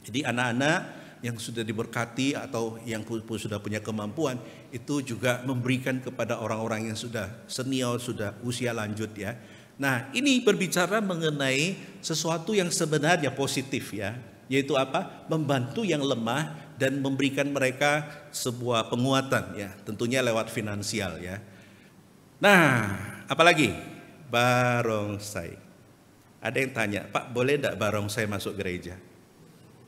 Speaker 2: Jadi anak-anak yang sudah diberkati atau yang sudah punya kemampuan itu juga memberikan kepada orang-orang yang sudah senior, sudah usia lanjut ya. Nah ini berbicara mengenai sesuatu yang sebenarnya positif ya, yaitu apa? Membantu yang lemah dan memberikan mereka sebuah penguatan ya, tentunya lewat finansial ya. Nah apalagi barongsai. Ada yang tanya, Pak boleh enggak barongsai masuk gereja?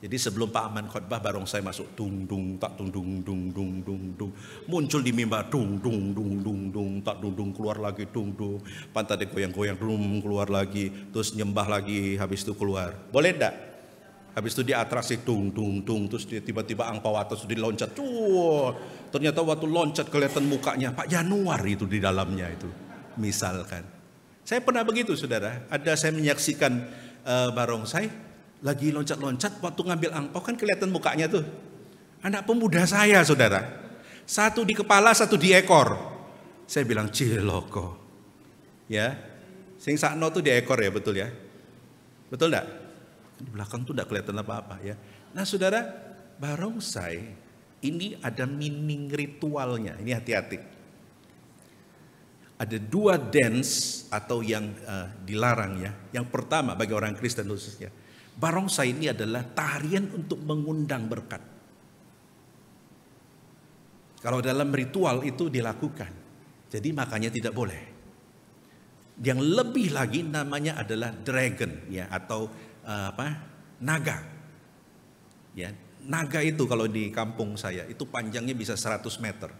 Speaker 2: Jadi sebelum Pak Aman khotbah barongsai masuk dung dung tak dung dung dung dung dung dung, muncul di mimbar dung dung dung dung dung tak dung dung, keluar lagi dung dung, pantatnya goyang-goyang dung keluar lagi, terus nyembah lagi, habis itu keluar. Boleh enggak? Habis itu dia atraksi dung dung dung, terus dia tiba-tiba angpau atas diloncat. Ternyata waktu loncat kelihatan mukanya Pak Januar itu di dalamnya itu. Misalkan. Saya pernah begitu saudara, saya menyaksikan barongsai lagi loncat-loncat, waktu ngambil angpau kan kelihatan mukanya tuh. Anak pemuda saya saudara, satu di kepala, satu di ekor. Saya bilang ciloko. Ya, sing sakno tuh di ekor ya, betul ya? Betul enggak? Di belakang tuh enggak kelihatan apa-apa ya. Nah saudara, barongsai ini ada meaning ritualnya. Ini hati-hati. Ada 2 dance atau yang dilarang ya. Yang pertama bagi orang Kristen khususnya, barongsai ini adalah tarian untuk mengundang berkat. Kalau dalam ritual itu dilakukan, jadi makanya tidak boleh. Yang lebih lagi namanya adalah dragon ya, atau naga. Ya, naga itu kalau di kampung saya itu panjangnya bisa 100 meter.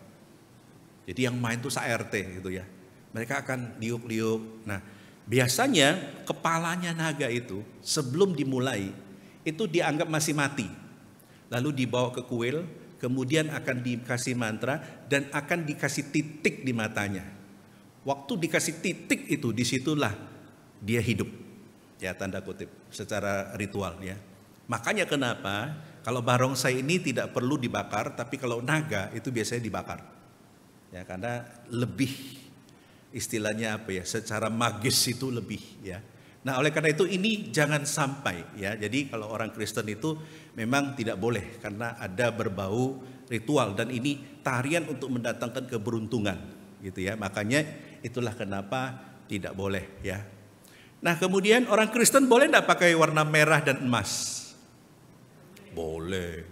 Speaker 2: Jadi yang main tuh sa-RT gitu ya. Mereka akan liuk-liuk. Nah, biasanya kepalanya naga itu sebelum dimulai itu dianggap masih mati. Lalu dibawa ke kuil, kemudian akan dikasih mantra dan akan dikasih titik di matanya. Waktu dikasih titik itu, disitulah dia hidup. Ya tanda kutip, secara ritual ya. Makanya kenapa kalau barongsai ini tidak perlu dibakar, tapi kalau naga itu biasanya dibakar. Ya karena lebih istilahnya apa ya, secara magis itu lebih ya. Nah oleh karena itu ini jangan sampai ya. Jadi kalau orang Kristen itu memang tidak boleh karena ada berbau ritual dan ini tarian untuk mendatangkan keberuntungan gitu ya. Makanya itulah kenapa tidak boleh ya. Nah kemudian orang Kristen boleh enggak pakai warna merah dan emas? Boleh.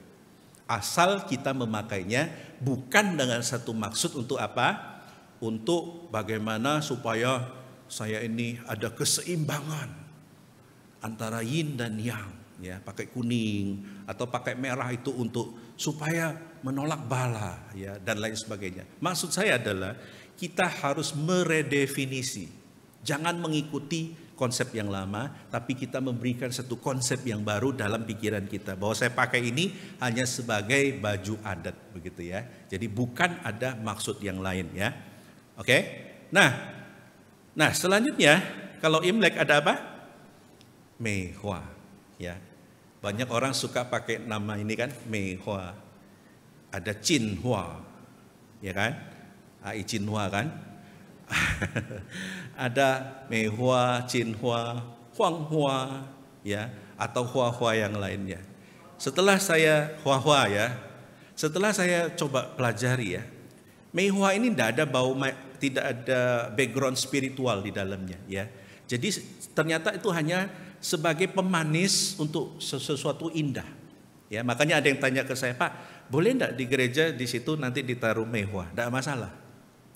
Speaker 2: Asal kita memakainya bukan dengan satu maksud untuk apa? Untuk bagaimana supaya saya ini ada keseimbangan antara yin dan yang ya, pakai kuning atau pakai merah itu untuk supaya menolak bala ya dan lain sebagainya. Maksud saya adalah kita harus meredefinisi. Jangan mengikuti konsep yang lama, tapi kita memberikan satu konsep yang baru dalam pikiran kita bahwa saya pakai ini hanya sebagai baju adat begitu ya. Jadi bukan ada maksud yang lain ya. Oke. Nah selanjutnya kalau Imlek ada apa? Mehua ya. Banyak orang suka pakai nama ini kan, Mehua. Ada Cinhua. Ya kan? Ai Cinhua kan? Ada Meihua, Jinhua, Huanghua, ya, atau Hua-Hua yang lainnya. Setelah saya Hua-Hua ya, setelah saya coba pelajari ya, Meihua ini tidak ada background spiritual di dalamnya ya. Jadi ternyata itu hanya sebagai pemanis untuk sesuatu indah. Ya, makanya ada yang tanya ke saya, Pak, boleh enggak di gereja di situ nanti ditaruh Meihua? Enggak masalah.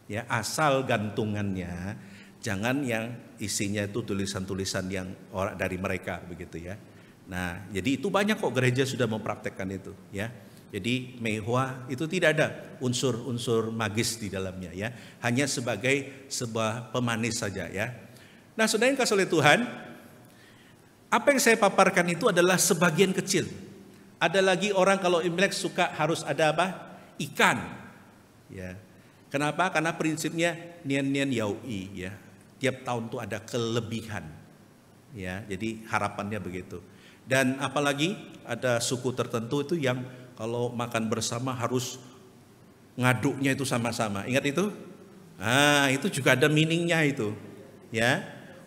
Speaker 2: Ya, asal gantungannya jangan yang isinya itu tulisan-tulisan yang orang dari mereka begitu ya. Nah, jadi itu banyak kok gereja sudah mempraktekkan itu ya. Jadi Meihua itu tidak ada unsur-unsur magis di dalamnya ya. Hanya sebagai sebuah pemanis saja ya. Nah, saudara yang kasih oleh Tuhan, apa yang saya paparkan itu adalah sebagian kecil. Ada lagi orang kalau Imlek suka harus ada apa? Ikan. Ya. Kenapa? Karena prinsipnya nian-nian yaui ya. Tiap tahun tuh ada kelebihan. Ya, jadi harapannya begitu. Dan apalagi ada suku tertentu itu yang kalau makan bersama harus ngaduknya itu sama-sama. Ingat itu? Ah, itu juga ada meaningnya itu. Ya.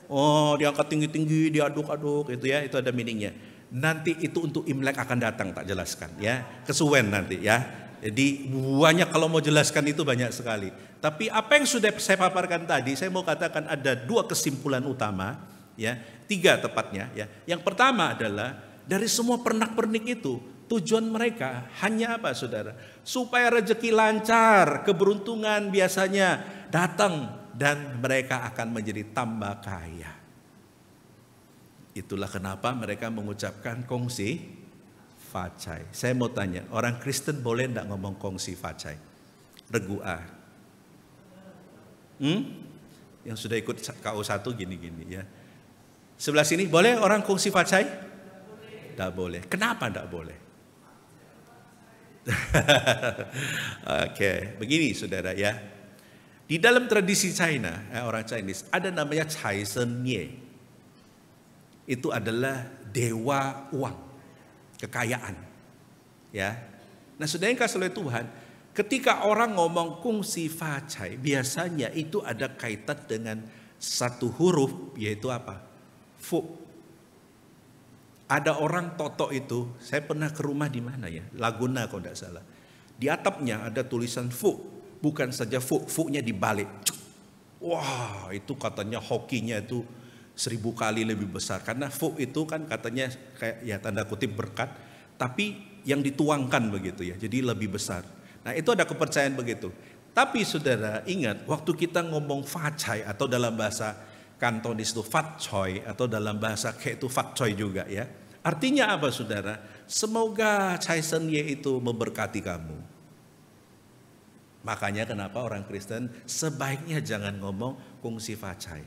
Speaker 2: Oh, diangkat tinggi-tinggi, diaduk-aduk itu ya, itu ada meaningnya. Nanti itu untuk Imlek akan datang, tak jelaskan ya. Kesuwen nanti ya. Jadi banyak, kalau mau jelaskan itu banyak sekali. Tapi apa yang sudah saya paparkan tadi, saya mau katakan ada 2 kesimpulan utama ya, 3 tepatnya ya. Yang pertama adalah dari semua pernak-pernik itu tujuan mereka hanya apa saudara? Supaya rezeki lancar, keberuntungan biasanya datang dan mereka akan menjadi tambah kaya. Itulah kenapa mereka mengucapkan kongsi facai. Saya mau tanya, orang Kristen boleh enggak ngomong kongsi facai? Regua. Yang sudah ikut KO1 gini-gini ya. Sebelah sini boleh orang kongsi facai? Tidak boleh. Kenapa tidak boleh? Oke, begini saudara ya. Di dalam tradisi China, orang Chinese, ada namanya Cai Shen Ye. Itu adalah dewa uang, kekayaan. Ya. Nah, saudara yang kasih oleh Tuhan, ketika orang ngomong kungsi facai, biasanya itu ada kaitan dengan satu huruf, yaitu apa? Fu. Ada orang Toto itu, saya pernah ke rumah di mana ya? Laguna kalau tidak salah. Di atapnya ada tulisan Fu, bukan saja Fu, Fu-nya dibalik. Wah, itu katanya hokinya itu 1000 kali lebih besar. Karena Fu itu kan katanya kayak ya tanda kutip berkat, tapi yang dituangkan begitu ya, jadi lebih besar. Nah, itu ada kepercayaan begitu. Tapi saudara ingat, waktu kita ngomong facai atau dalam bahasa Kantonis itu fat choi, atau dalam bahasa kayak itu fat choi juga ya. Artinya apa saudara? Semoga Cai Shen Ye itu memberkati kamu. Makanya kenapa orang Kristen sebaiknya jangan ngomong kungsi facai.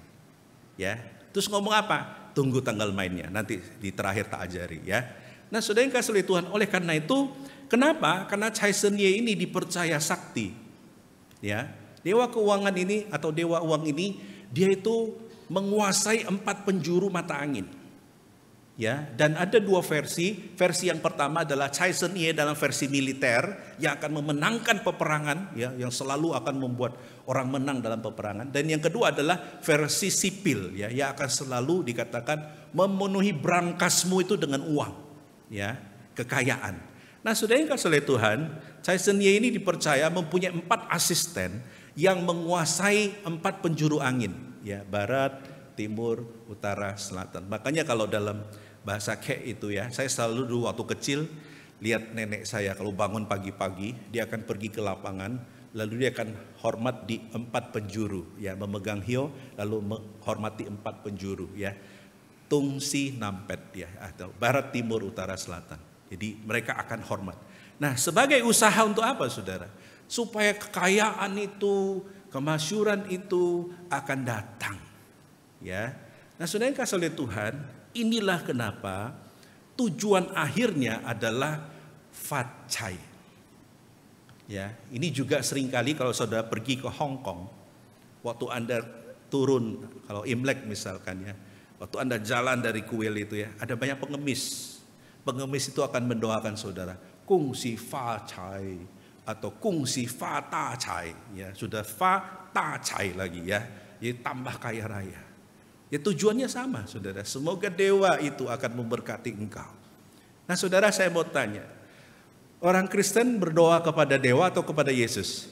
Speaker 2: Ya. Terus ngomong apa? Tunggu tanggal mainnya, nanti di terakhir tak ajari ya. Nah, saudara yang kasih oleh Tuhan, oleh karena itu kenapa? Karena Cai Shen Ye ini dipercaya sakti. Ya. Dewa keuangan ini atau dewa uang ini dia itu menguasai 4 penjuru mata angin. Ya, dan ada 2 versi. Versi yang pertama adalah Cai Shen Ye dalam versi militer yang akan memenangkan peperangan ya, yang selalu akan membuat orang menang dalam peperangan. Dan yang kedua adalah versi sipil ya, yang akan selalu dikatakan memenuhi brankasmu itu dengan uang ya, kekayaan. Nah, saudara yang kasih oleh Tuhan, Cai Shen Ye ini dipercaya mempunyai 4 asisten yang menguasai 4 penjuru angin ya, barat, timur, utara, selatan. Makanya kalau dalam bahasa Kek itu ya, saya selalu dulu waktu kecil lihat nenek saya kalau bangun pagi-pagi, dia akan pergi ke lapangan, lalu dia akan hormat di 4 penjuru ya, memegang hio lalu menghormati 4 penjuru ya. Tung Si Nampet ya, atau barat, timur, utara, selatan. Jadi mereka akan hormat. Nah, sebagai usaha untuk apa saudara? Supaya kekayaan itu, kemasyhuran itu akan datang. Ya. Nah, saudara yang kasih oleh Tuhan, inilah kenapa tujuan akhirnya adalah facai. Ya, ini juga seringkali kalau saudara pergi ke Hong Kong, waktu Anda turun kalau Imlek misalkan ya, waktu Anda jalan dari kuil itu ya, ada banyak pengemis. Pengemis itu akan mendoakan saudara, kung si facai, atau kungsi fa ta cai, ya sudah fa ta cai lagi ya, jadi tambah kaya raya. Ya tujuannya sama saudara, semoga dewa itu akan memberkati engkau. Nah saudara, saya mau tanya, orang Kristen berdoa kepada dewa atau kepada Yesus?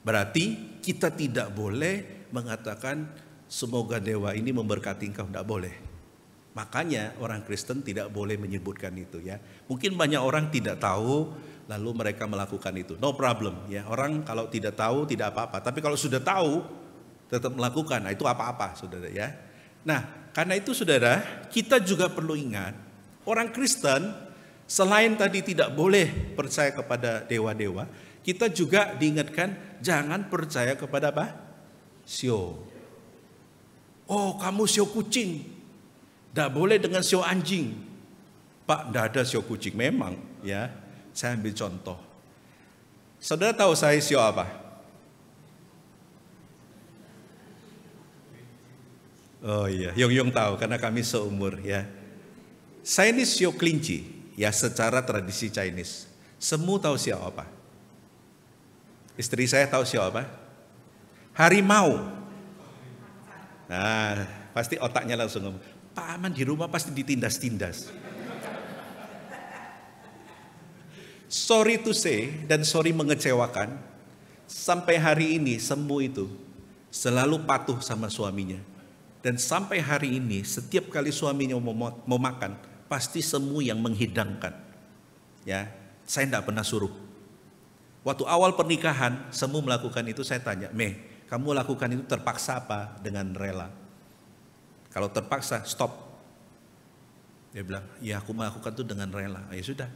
Speaker 2: Berarti kita tidak boleh mengatakan semoga dewa ini memberkati engkau, tidak boleh. Makanya orang Kristen tidak boleh menyebutkan itu ya. Mungkin banyak orang tidak tahu lalu mereka melakukan itu. No problem ya. Orang kalau tidak tahu tidak apa-apa. Tapi kalau sudah tahu tetap melakukan, nah itu apa-apa saudara ya. Nah karena itu saudara, kita juga perlu ingat, orang Kristen selain tadi tidak boleh percaya kepada dewa-dewa, kita juga diingatkan jangan percaya kepada apa? Sio. Oh kamu sio kucing, tidak boleh dengan sio anjing. Pak, tidak ada sio kucing. Memang ya, saya ambil contoh. Saudara tahu saya sio apa? Oh iya, Yung tahu karena kami seumur ya. Saya ini sio kelinci ya secara tradisi Chinese. Semua tahu sio apa? Istri saya tahu sio apa? Harimau. Nah, pasti otaknya langsung ngomong, Pak Aman di rumah pasti ditindas-tindas. Sorry to say, dan sorry mengecewakan, sampai hari ini semua itu selalu patuh sama suaminya. Dan sampai hari ini setiap kali suaminya mau makan, pasti semua yang menghidangkan. Ya, saya tidak pernah suruh. Waktu awal pernikahan, semua melakukan itu, saya tanya, kamu lakukan itu terpaksa apa dengan rela? Kalau terpaksa, stop. Dia bilang, ya aku melakukan itu dengan rela. Ya sudah.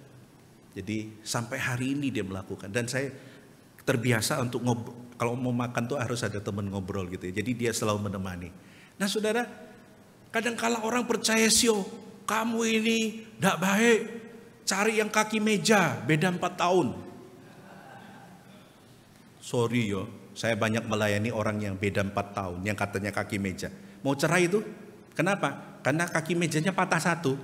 Speaker 2: Jadi sampai hari ini dia melakukan. Dan saya terbiasa untuk ngobrol. Kalau mau makan tuh harus ada teman ngobrol gitu ya. Jadi dia selalu menemani. Nah saudara, kadang-kala orang percaya sio, kamu ini tidak baik. Cari yang kaki meja, beda 4 tahun. Sorry yo, saya banyak melayani orang yang beda 4 tahun, yang katanya kaki meja. Mau cerai itu? Kenapa? Karena kaki mejanya patah 1.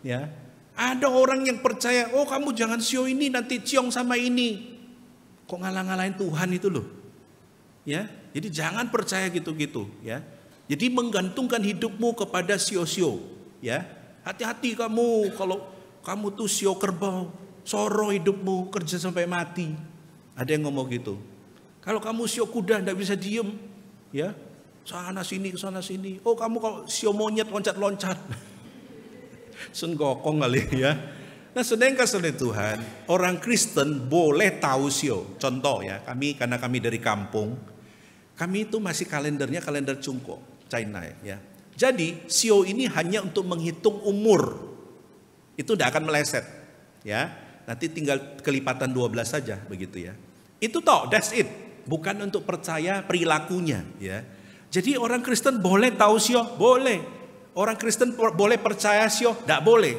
Speaker 2: Ya, ada orang yang percaya, oh kamu jangan sio ini, nanti ciong sama ini. Kok ngalah-ngalahin Tuhan itu loh? Ya, jadi jangan percaya gitu-gitu. Ya, jadi menggantungkan hidupmu kepada sio-sio. Ya, hati-hati kamu kalau kamu tuh sio kerbau, soro hidupmu kerja sampai mati. Ada yang ngomong gitu. Kalau kamu sio kuda tidak bisa diem, ya sana sini ke sana sini. Oh kamu kalau sio monyet loncat-loncat, senggokong kali ya. Nah sedang kasih Tuhan, orang Kristen boleh tahu sio. Contoh ya, karena kami dari kampung, kami itu masih kalendernya kalender Cungko, China ya. Jadi sio ini hanya untuk menghitung umur, itu tidak akan meleset, ya. Nanti tinggal kelipatan 12 saja begitu ya. Itu toh, that's it. Bukan untuk percaya perilakunya ya. Jadi orang Kristen boleh tahu sio, boleh. Orang Kristen boleh percaya sio, tidak boleh.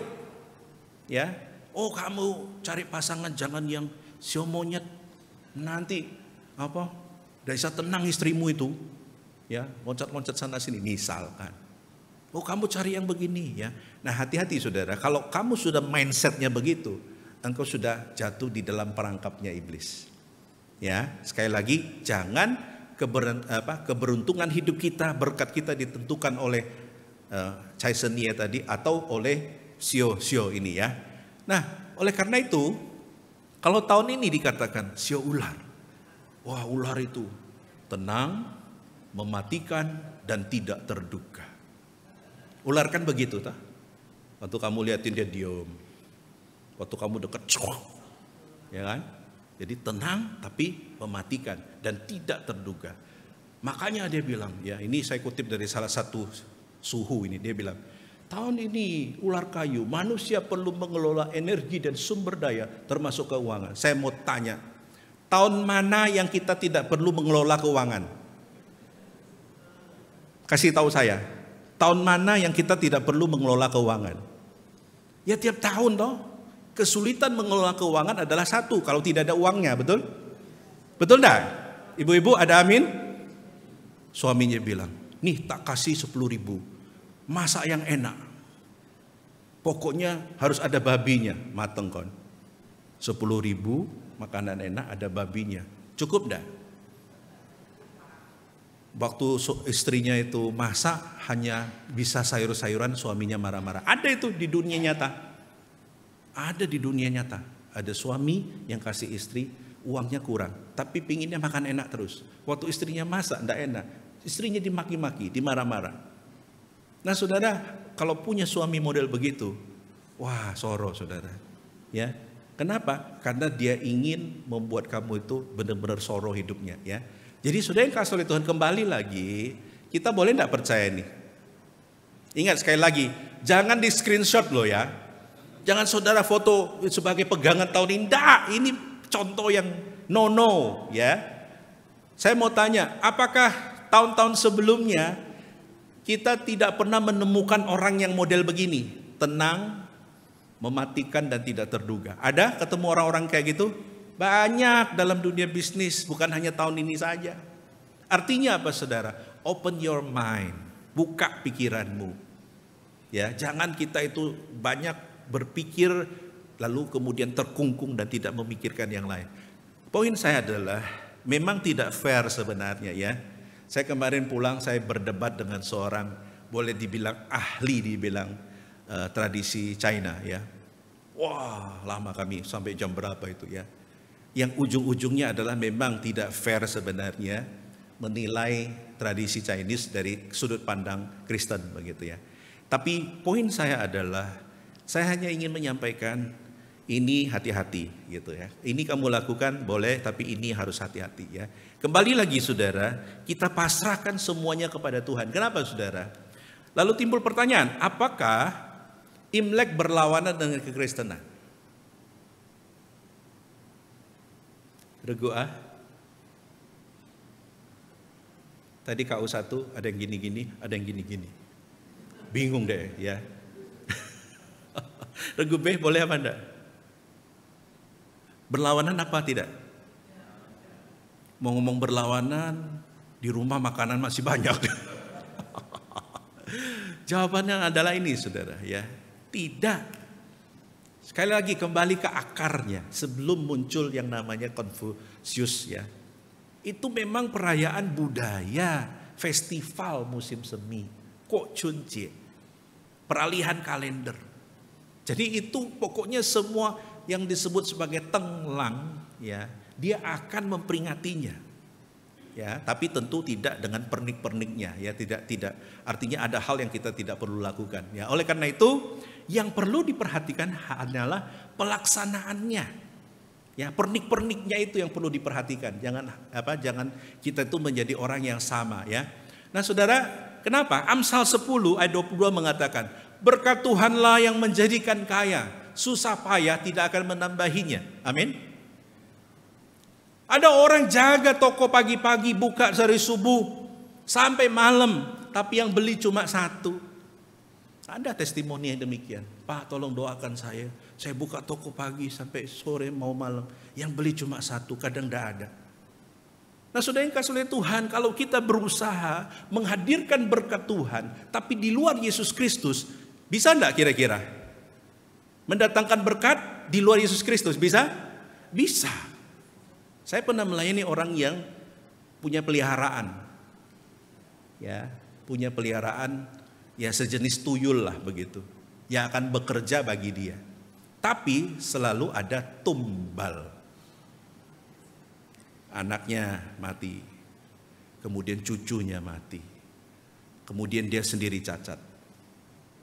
Speaker 2: Ya. Oh kamu cari pasangan jangan yang sio monyet. Nanti apa? Tidak bisa tenang istrimu itu. Ya, loncat-loncat sana sini misalkan. Oh kamu cari yang begini ya. Nah hati-hati saudara, kalau kamu sudah mindsetnya begitu, engkau sudah jatuh di dalam perangkapnya iblis. Ya, sekali lagi jangan keberuntungan hidup kita, berkat kita ditentukan oleh Caesenia tadi atau oleh sio-sio ini ya. Nah, oleh karena itu, kalau tahun ini dikatakan sio ular, wah ular itu tenang, mematikan dan tidak terduga. Ular kan begitu, tak? Waktu kamu liatin dia diam. Waktu kamu dekat, ya kan? Jadi tenang tapi mematikan dan tidak terduga. Makanya dia bilang, ya ini saya kutip dari salah satu suhu ini, dia bilang, tahun ini ular kayu, manusia perlu mengelola energi dan sumber daya termasuk keuangan. Saya mau tanya, tahun mana yang kita tidak perlu mengelola keuangan? Kasih tahu saya, tahun mana yang kita tidak perlu mengelola keuangan? Ya tiap tahun toh. Kesulitan mengelola keuangan adalah satu, kalau tidak ada uangnya, betul? Betul enggak? Ibu-ibu ada amin? Suaminya bilang, nih tak kasih 10.000, masak yang enak. Pokoknya harus ada babinya, mateng kon. 10.000 makanan enak, ada babinya. Cukup enggak? Waktu istrinya itu masak hanya bisa sayur-sayuran, suaminya marah-marah. Ada itu di dunia nyata. Ada di dunia nyata. Ada suami yang kasih istri uangnya kurang, tapi pinginnya makan enak terus. Waktu istrinya masak enggak enak, istrinya dimaki-maki, dimarah-marah. Nah saudara, kalau punya suami model begitu, wah soro saudara. Ya, kenapa? Karena dia ingin membuat kamu itu benar-benar soro hidupnya. Ya. Jadi saudara yang kasih oleh Tuhan, kembali lagi, kita boleh enggak percaya nih? Ingat sekali lagi, jangan di screenshot loh ya. Jangan saudara foto sebagai pegangan tahun ini. Enggak, ini contoh yang no ya. Saya mau tanya, apakah tahun-tahun sebelumnya kita tidak pernah menemukan orang yang model begini? Tenang, mematikan dan tidak terduga. Ada ketemu orang-orang kayak gitu? Banyak dalam dunia bisnis, bukan hanya tahun ini saja. Artinya apa saudara? Open your mind, buka pikiranmu. Ya, jangan kita itu banyak berpikir lalu kemudian terkungkung dan tidak memikirkan yang lain. Poin saya adalah memang tidak fair sebenarnya ya. Saya kemarin pulang, saya berdebat dengan seorang, boleh dibilang ahli dibilang tradisi China ya. Wah, lama kami sampai jam berapa itu ya. Yang ujung-ujungnya adalah memang tidak fair sebenarnya menilai tradisi Chinese dari sudut pandang Kristen begitu ya. Tapi poin saya adalah saya hanya ingin menyampaikan ini hati-hati gitu ya. Ini kamu lakukan boleh, tapi ini harus hati-hati ya. Kembali lagi saudara, kita pasrahkan semuanya kepada Tuhan. Kenapa saudara? Lalu timbul pertanyaan, apakah Imlek berlawanan dengan kekristenan? Regu ah? Tadi KU1 ada yang gini-gini, ada yang gini-gini. Bingung deh ya. Regu B boleh apa enggak? Berlawanan apa tidak? Mau ngomong berlawanan, di rumah makanan masih banyak. Jawabannya adalah ini saudara ya. Tidak. Sekali lagi kembali ke akarnya. Sebelum muncul yang namanya Konfusius ya. Itu memang perayaan budaya, festival musim semi. Kok Chunjie. Peralihan kalender. Jadi itu pokoknya semua yang disebut sebagai tenglang ya, dia akan memperingatinya. Ya, tapi tentu tidak dengan pernik-perniknya ya, tidak. Artinya ada hal yang kita tidak perlu lakukan ya. Oleh karena itu, yang perlu diperhatikan adalah pelaksanaannya. Ya, pernik-perniknya itu yang perlu diperhatikan. Jangan kita itu menjadi orang yang sama ya. Nah, Saudara, kenapa? Amsal 10 ayat 22 mengatakan, berkat Tuhanlah yang menjadikan kaya, susah payah tidak akan menambahinya. Amin. Ada orang jaga toko pagi-pagi, buka dari subuh sampai malam, tapi yang beli cuma satu. Ada testimoni yang demikian. Pak, tolong doakan saya buka toko pagi sampai sore mau malam, yang beli cuma satu, kadang tidak ada. Nah, saudara yang kasih oleh Tuhan, kalau kita berusaha menghadirkan berkat Tuhan, tapi di luar Yesus Kristus, bisa enggak kira-kira? Mendatangkan berkat di luar Yesus Kristus, bisa? Bisa. Saya pernah melayani orang yang punya peliharaan. Ya, punya peliharaan ya sejenis tuyul lah begitu. Yang akan bekerja bagi dia. Tapi selalu ada tumbal. Anaknya mati. Kemudian cucunya mati. Kemudian dia sendiri cacat.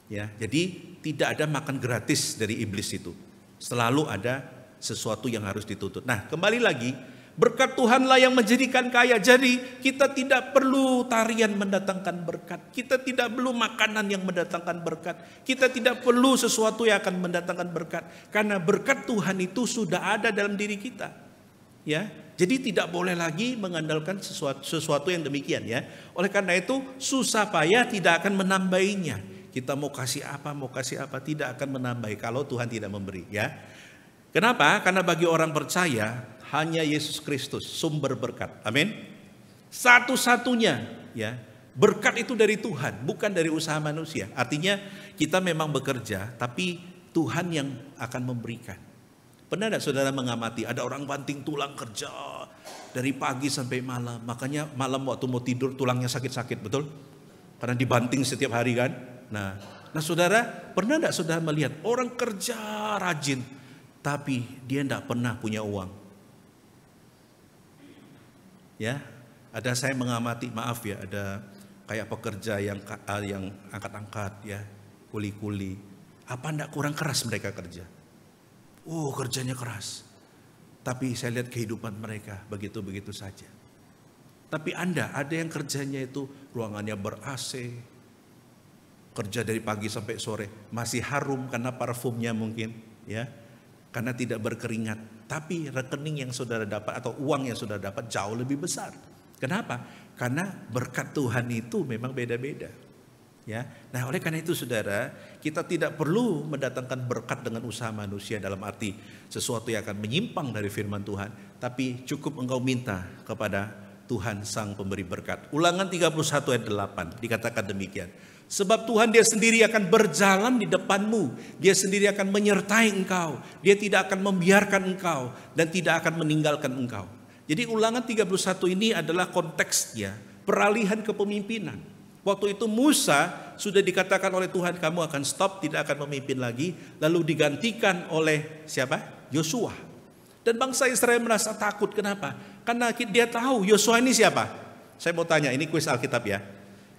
Speaker 2: Ya, jadi tidak ada makan gratis dari iblis itu. Selalu ada sesuatu yang harus dituntut. Nah, kembali lagi, berkat Tuhanlah yang menjadikan kaya. Jadi kita tidak perlu tarian mendatangkan berkat. Kita tidak perlu makanan yang mendatangkan berkat. Kita tidak perlu sesuatu yang akan mendatangkan berkat. Karena berkat Tuhan itu sudah ada dalam diri kita. Ya, jadi tidak boleh lagi mengandalkan sesuatu yang demikian ya. Oleh karena itu susah payah tidak akan menambahinya. Kita mau kasih apa tidak akan menambahi kalau Tuhan tidak memberi ya. Kenapa? Karena bagi orang percaya hanya Yesus Kristus sumber berkat. Amin. Satu-satunya ya. Berkat itu dari Tuhan, bukan dari usaha manusia. Artinya kita memang bekerja, tapi Tuhan yang akan memberikan. Pernah tidak saudara mengamati ada orang banting tulang kerja dari pagi sampai malam. Makanya malam waktu mau tidur tulangnya sakit-sakit, betul? Karena dibanting setiap hari kan. Nah saudara, pernah tidak saudara melihat orang kerja rajin, tapi dia tidak pernah punya uang? Ya, ada saya mengamati, maaf ya, ada kayak pekerja yang angkat-angkat ya, kuli-kuli. Apa tidak kurang keras mereka kerja? Oh, kerjanya keras. Tapi saya lihat kehidupan mereka begitu-begitu saja. Tapi ada yang kerjanya itu ruangannya ber-AC, kerja dari pagi sampai sore, masih harum karena parfumnya mungkin, ya, karena tidak berkeringat. Tapi rekening yang saudara dapat atau uang yang saudara dapat jauh lebih besar. Kenapa? Karena berkat Tuhan itu memang beda-beda. Ya, nah oleh karena itu saudara, kita tidak perlu mendatangkan berkat dengan usaha manusia dalam arti sesuatu yang akan menyimpang dari firman Tuhan, tapi cukup engkau minta kepada Tuhan sang pemberi berkat. Ulangan 31 ayat 8 dikatakan demikian. Sebab Tuhan dia sendiri akan berjalan di depanmu, dia sendiri akan menyertai engkau, dia tidak akan membiarkan engkau dan tidak akan meninggalkan engkau. Jadi ulangan 31 ini adalah konteksnya peralihan kepemimpinan. Waktu itu Musa sudah dikatakan oleh Tuhan, kamu akan stop, tidak akan memimpin lagi. Lalu digantikan oleh siapa? Yosua. Dan bangsa Israel merasa takut. Kenapa? Karena dia tahu Yosua ini siapa. Saya mau tanya, ini kuis Alkitab ya.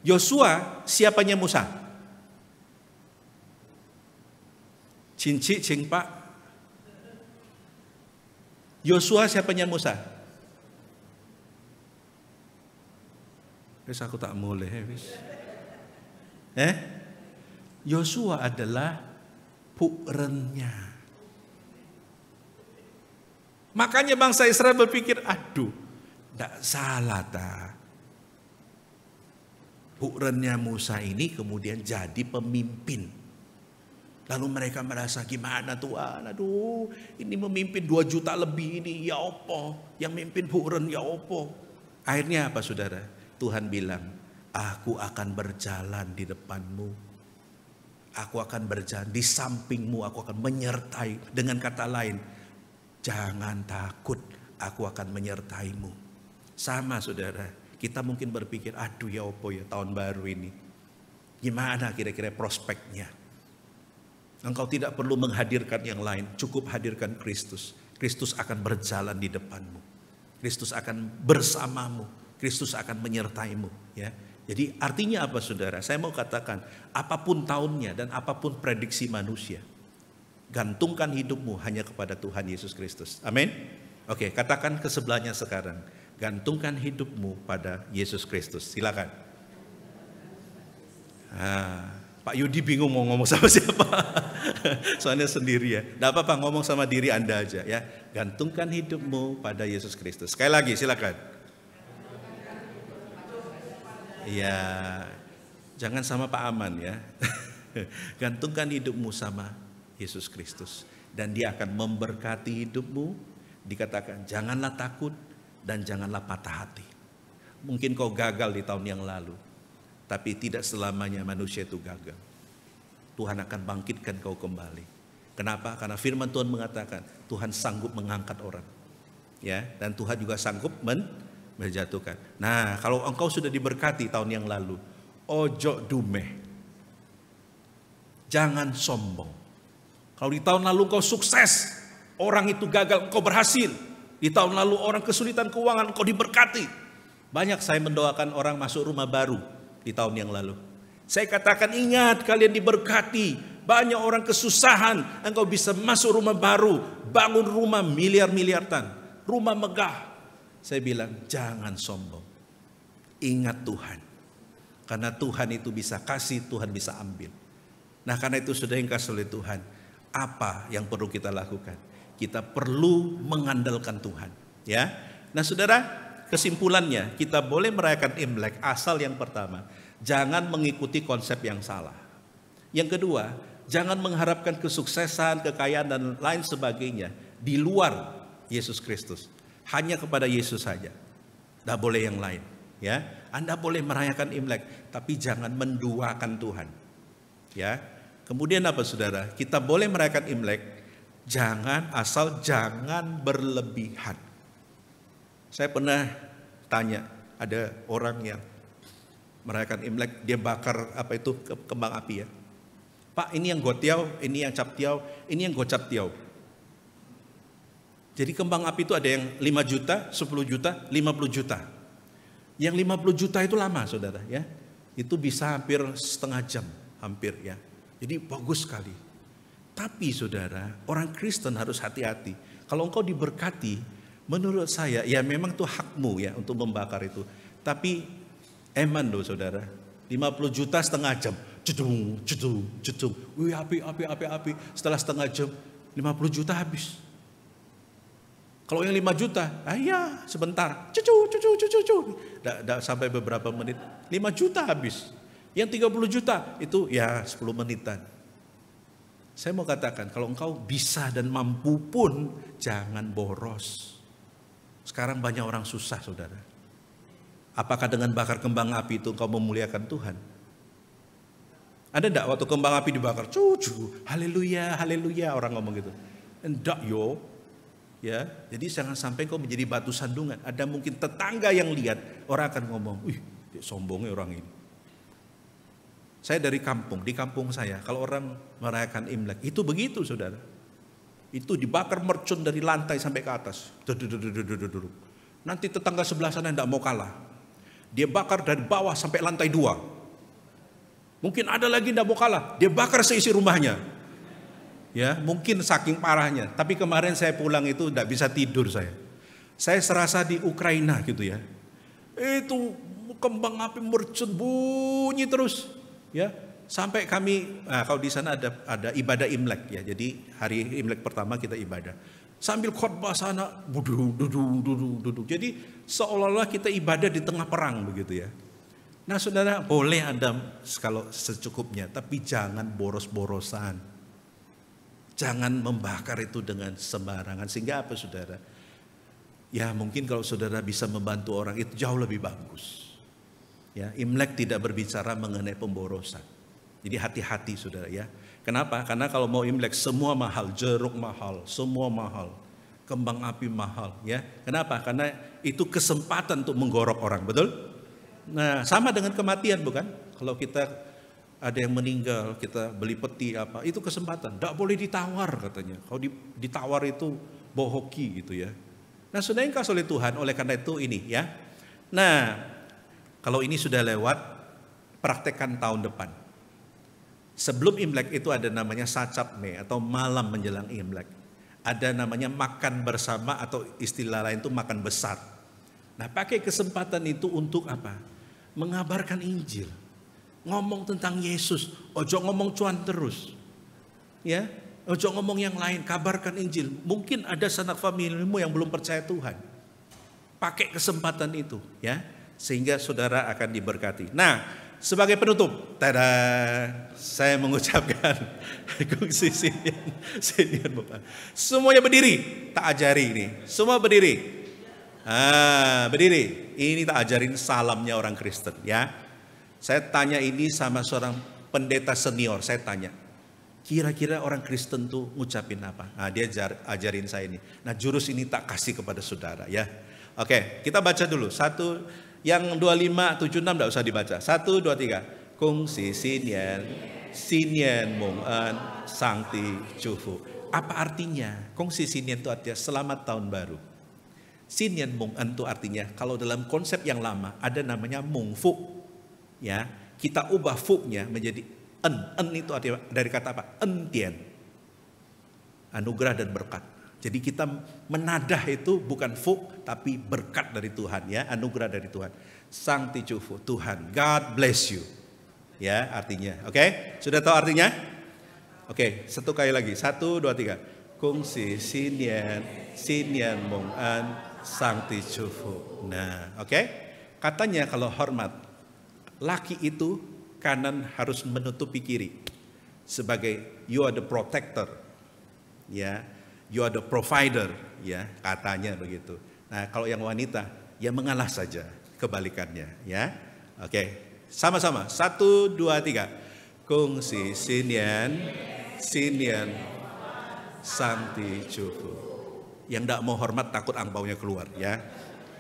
Speaker 2: Yosua siapanya Musa? Cinci, cing pak. Yosua siapanya Musa? Wis aku tak mulai wis. Yosua adalah pu'rennya. Makanya bangsa Israel berpikir, aduh, tidak salah ta. Pu'rennya Musa ini kemudian jadi pemimpin. Lalu mereka merasa gimana Tuhan, aduh ini memimpin 2 juta lebih ini, ya apa? Yang mimpin pu'ren ya apa? Akhirnya apa saudara? Tuhan bilang, aku akan berjalan di depanmu. Aku akan berjalan di sampingmu, aku akan menyertai. Dengan kata lain, jangan takut, aku akan menyertaimu. Sama saudara, kita mungkin berpikir, aduh ya opo ya tahun baru ini. Gimana kira-kira prospeknya? Engkau tidak perlu menghadirkan yang lain, cukup hadirkan Kristus. Kristus akan berjalan di depanmu. Kristus akan bersamamu. Kristus akan menyertaimu, ya. Jadi artinya apa saudara? Saya mau katakan, apapun tahunnya dan apapun prediksi manusia, gantungkan hidupmu hanya kepada Tuhan Yesus Kristus. Amin. Oke, katakan ke sebelahnya sekarang, gantungkan hidupmu pada Yesus Kristus. Silakan. Pak Yudi bingung mau ngomong sama siapa. Soalnya sendiri ya. Tidak apa-apa, ngomong sama diri Anda aja ya. Gantungkan hidupmu pada Yesus Kristus. Sekali lagi silakan. Ya, jangan sama Pak Aman ya. Gantungkan hidupmu sama Yesus Kristus dan dia akan memberkati hidupmu. Dikatakan janganlah takut dan janganlah patah hati. Mungkin kau gagal di tahun yang lalu, tapi tidak selamanya manusia itu gagal. Tuhan akan bangkitkan kau kembali. Kenapa? Karena firman Tuhan mengatakan Tuhan sanggup mengangkat orang. Ya, dan Tuhan juga sanggup menjatuhkan. Nah, kalau engkau sudah diberkati tahun yang lalu, ojo dumeh. Jangan sombong. Kalau di tahun lalu engkau sukses, orang itu gagal, engkau berhasil. Di tahun lalu orang kesulitan keuangan, engkau diberkati. Banyak saya mendoakan orang masuk rumah baru di tahun yang lalu. Saya katakan ingat kalian diberkati. Banyak orang kesusahan, engkau bisa masuk rumah baru, bangun rumah miliar-miliaran, rumah megah. Saya bilang jangan sombong. Ingat Tuhan. Karena Tuhan itu bisa kasih, Tuhan bisa ambil. Nah karena itu sudah yang kasih oleh Tuhan. Apa yang perlu kita lakukan? Kita perlu mengandalkan Tuhan. Ya. Nah saudara, kesimpulannya kita boleh merayakan Imlek asal yang pertama, jangan mengikuti konsep yang salah. Yang kedua, jangan mengharapkan kesuksesan, kekayaan dan lain sebagainya di luar Yesus Kristus. Hanya kepada Yesus saja. Tidak boleh yang lain. Ya, Anda boleh merayakan Imlek, tapi jangan menduakan Tuhan. Ya. Kemudian apa saudara? Kita boleh merayakan Imlek, Jangan berlebihan. Saya pernah tanya, ada orang yang merayakan Imlek, dia bakar kembang api ya. Pak, ini yang gotiau, ini yang captiau, ini yang gocaptiau. Jadi kembang api itu ada yang 5 juta, 10 juta, 50 juta. Yang 50 juta itu lama saudara ya. Itu bisa hampir setengah jam, hampir ya. Jadi bagus sekali. Tapi saudara, orang Kristen harus hati-hati. Kalau engkau diberkati, menurut saya ya memang itu hakmu ya untuk membakar itu. Tapi eman loh saudara, 50 juta setengah jam. Jedung. Wih, api. Setelah setengah jam, 50 juta habis. Kalau yang 5 juta, ya sebentar. Cucu. Nggak sampai beberapa menit, 5 juta habis. Yang 30 juta, itu ya 10 menitan. Saya mau katakan, kalau engkau bisa dan mampu pun, jangan boros. Sekarang banyak orang susah saudara. Apakah dengan bakar kembang api itu engkau memuliakan Tuhan? Ada enggak waktu kembang api dibakar, cucu, haleluya, orang ngomong gitu. Enggak yo. Ya, jadi jangan sampai kau menjadi batu sandungan. Ada mungkin tetangga yang lihat, orang akan ngomong, "Wih, dia sombongnya orang ini." Saya dari kampung, di kampung saya, kalau orang merayakan Imlek, itu begitu saudara. Itu dibakar mercon dari lantai sampai ke atas. Nanti tetangga sebelah sana enggak mau kalah. Dia bakar dari bawah sampai lantai 2. Mungkin ada lagi enggak mau kalah, dia bakar seisi rumahnya. Ya, mungkin saking parahnya. Tapi kemarin saya pulang itu enggak bisa tidur saya. Saya serasa di Ukraina gitu ya. Itu kembang api mercon bunyi terus, ya. Sampai kami, kalau di sana ada ibadah Imlek ya. Jadi hari Imlek pertama kita ibadah. Sambil khotbah sana, duduk. Jadi seolah-olah kita ibadah di tengah perang begitu ya. Nah saudara, boleh Anda kalau secukupnya, tapi jangan boros-borosan. Jangan membakar itu dengan sembarangan. Sehingga apa saudara? Ya mungkin kalau saudara bisa membantu orang itu jauh lebih bagus. Ya, Imlek tidak berbicara mengenai pemborosan. Jadi hati-hati saudara ya. Kenapa? Karena kalau mau Imlek semua mahal, jeruk mahal, semua mahal. Kembang api mahal ya. Kenapa? Karena itu kesempatan untuk menggorok orang, betul? Nah, sama dengan kematian bukan? Kalau kita ada yang meninggal, kita beli peti apa, itu kesempatan. Tidak boleh ditawar katanya. Kalau ditawar itu bohoki gitu ya. Nah, sudah yang kasih oleh Tuhan, oleh karena itu ini ya. Nah, kalau ini sudah lewat, praktekkan tahun depan. Sebelum Imlek itu ada namanya Sacapme atau malam menjelang Imlek. Ada namanya makan bersama atau istilah lain itu makan besar. Nah, pakai kesempatan itu untuk apa? Mengabarkan Injil. Ngomong tentang Yesus, ojo ngomong cuan terus. Ya, ojo ngomong yang lain, kabarkan Injil. Mungkin ada sanak familimu yang belum percaya Tuhan. Pakai kesempatan itu, ya, sehingga saudara akan diberkati. Nah, sebagai penutup, tada, saya mengucapkan kongsi sinian Bapak. Semuanya berdiri, tak ajari ini. Semua berdiri. Berdiri. Ini tak ajarin salamnya orang Kristen, ya. Saya tanya ini sama seorang pendeta senior, saya tanya, kira-kira orang Kristen tuh ngucapin apa? Nah, dia ajarin saya ini. Nah, jurus ini tak kasih kepada saudara, ya. Oke, kita baca dulu. Satu, yang 25, 76 enggak usah dibaca. 1, 2, 3. Kung si sinyen mong an sangti chufu. Apa artinya? Kung si sinyen itu artinya selamat tahun baru. Sinyen mong an itu artinya kalau dalam konsep yang lama ada namanya mong fu. Ya, kita ubah fu-nya menjadi en. En itu artinya dari kata apa? Entien. Anugerah dan berkat. Jadi kita menadah itu bukan fu tapi berkat dari Tuhan ya, anugerah dari Tuhan. Sang ticufu, Tuhan, God bless you. Ya, artinya. Oke? Sudah tahu artinya? Oke, satu kali lagi. 1, 2, 3. Kung si sinyan mong an sang ticufu. Nah, oke? Katanya kalau hormat, laki itu kanan harus menutupi kiri. Sebagai you are the protector. Ya. You are the provider, ya, katanya begitu. Nah, kalau yang wanita, ya mengalah saja, kebalikannya, ya. Oke, sama-sama. 1, 2, 3. Kung si sinyan Sancti Chufu. Yang tidak mau hormat takut angpaunya keluar ya.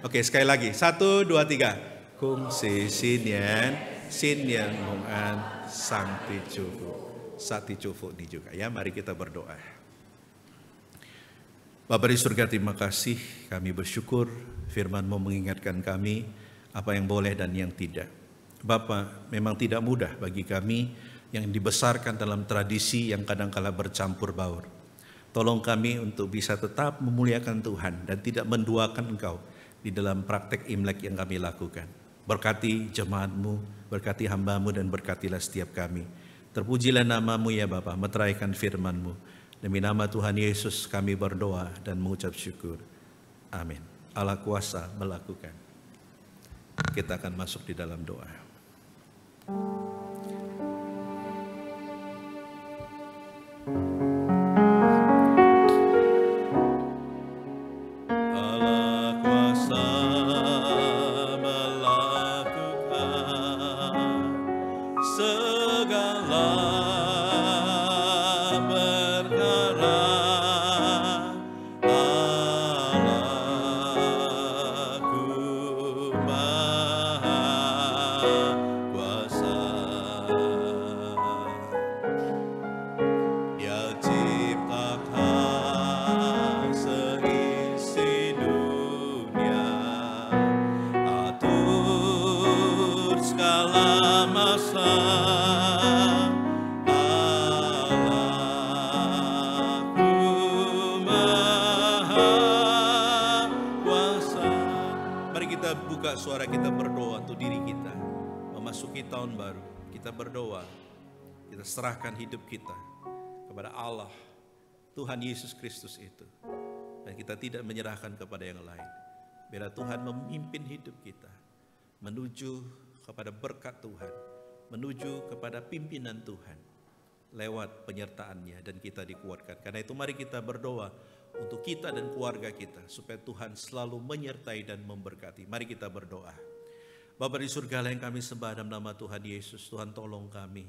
Speaker 2: Oke, sekali lagi. 1, 2, 3. Kung si Sinian, Sinian Mong An, Sancti Chufu. Sancti Chufu ini juga ya. Mari kita berdoa. Bapa di surga, terima kasih. Kami bersyukur firman-Mu mengingatkan kami apa yang boleh dan yang tidak. Bapa, memang tidak mudah bagi kami yang dibesarkan dalam tradisi yang kadang-kala bercampur baur. Tolong kami untuk bisa tetap memuliakan Tuhan dan tidak menduakan Engkau di dalam praktek Imlek yang kami lakukan. Berkati jemaat-Mu, berkati hamba-Mu, dan berkatilah setiap kami. Terpujilah nama-Mu ya Bapa, meteraikan firman-Mu. Demi nama Tuhan Yesus kami berdoa dan mengucap syukur. Amin. Allah kuasa melakukan. Kita akan masuk di dalam doa. Allah kuasa melakukan segala perkara. Allahku Maha Kuasa. Dia ciptakan seisi dunia, atur segala masa. Allahku Maha Kuasa. Mari kita buka suara kita berdoa untuk diri kita. Memasuki tahun baru, kita berdoa. Kita serahkan hidup kita kepada Allah, Tuhan Yesus Kristus itu. Dan kita tidak menyerahkan kepada yang lain. Biar Tuhan memimpin hidup kita menuju kepada berkat Tuhan, menuju kepada pimpinan Tuhan lewat penyertaan-Nya, dan kita dikuatkan. Karena itu mari kita berdoa untuk kita dan keluarga kita supaya Tuhan selalu menyertai dan memberkati. Mari kita berdoa. Bapa di surga yang kami sembah dalam nama Tuhan Yesus, Tuhan tolong kami.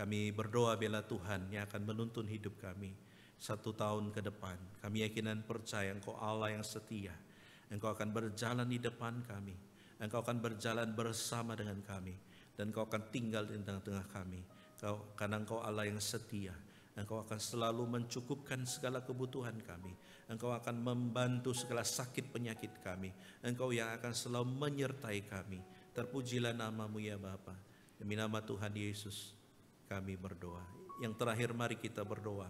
Speaker 2: Kami berdoa bila Tuhan yang akan menuntun hidup kami 1 tahun ke depan. Kami yakin dan percaya Engkau Allah yang setia. Engkau akan berjalan di depan kami. Engkau akan berjalan bersama dengan kami. Dan Engkau akan tinggal di tengah-tengah kami. Karena Engkau Allah yang setia. Engkau akan selalu mencukupkan segala kebutuhan kami. Engkau akan membantu segala sakit penyakit kami. Engkau yang akan selalu menyertai kami. Terpujilah nama-Mu ya Bapa. Demi nama Tuhan Yesus kami berdoa. Yang terakhir mari kita berdoa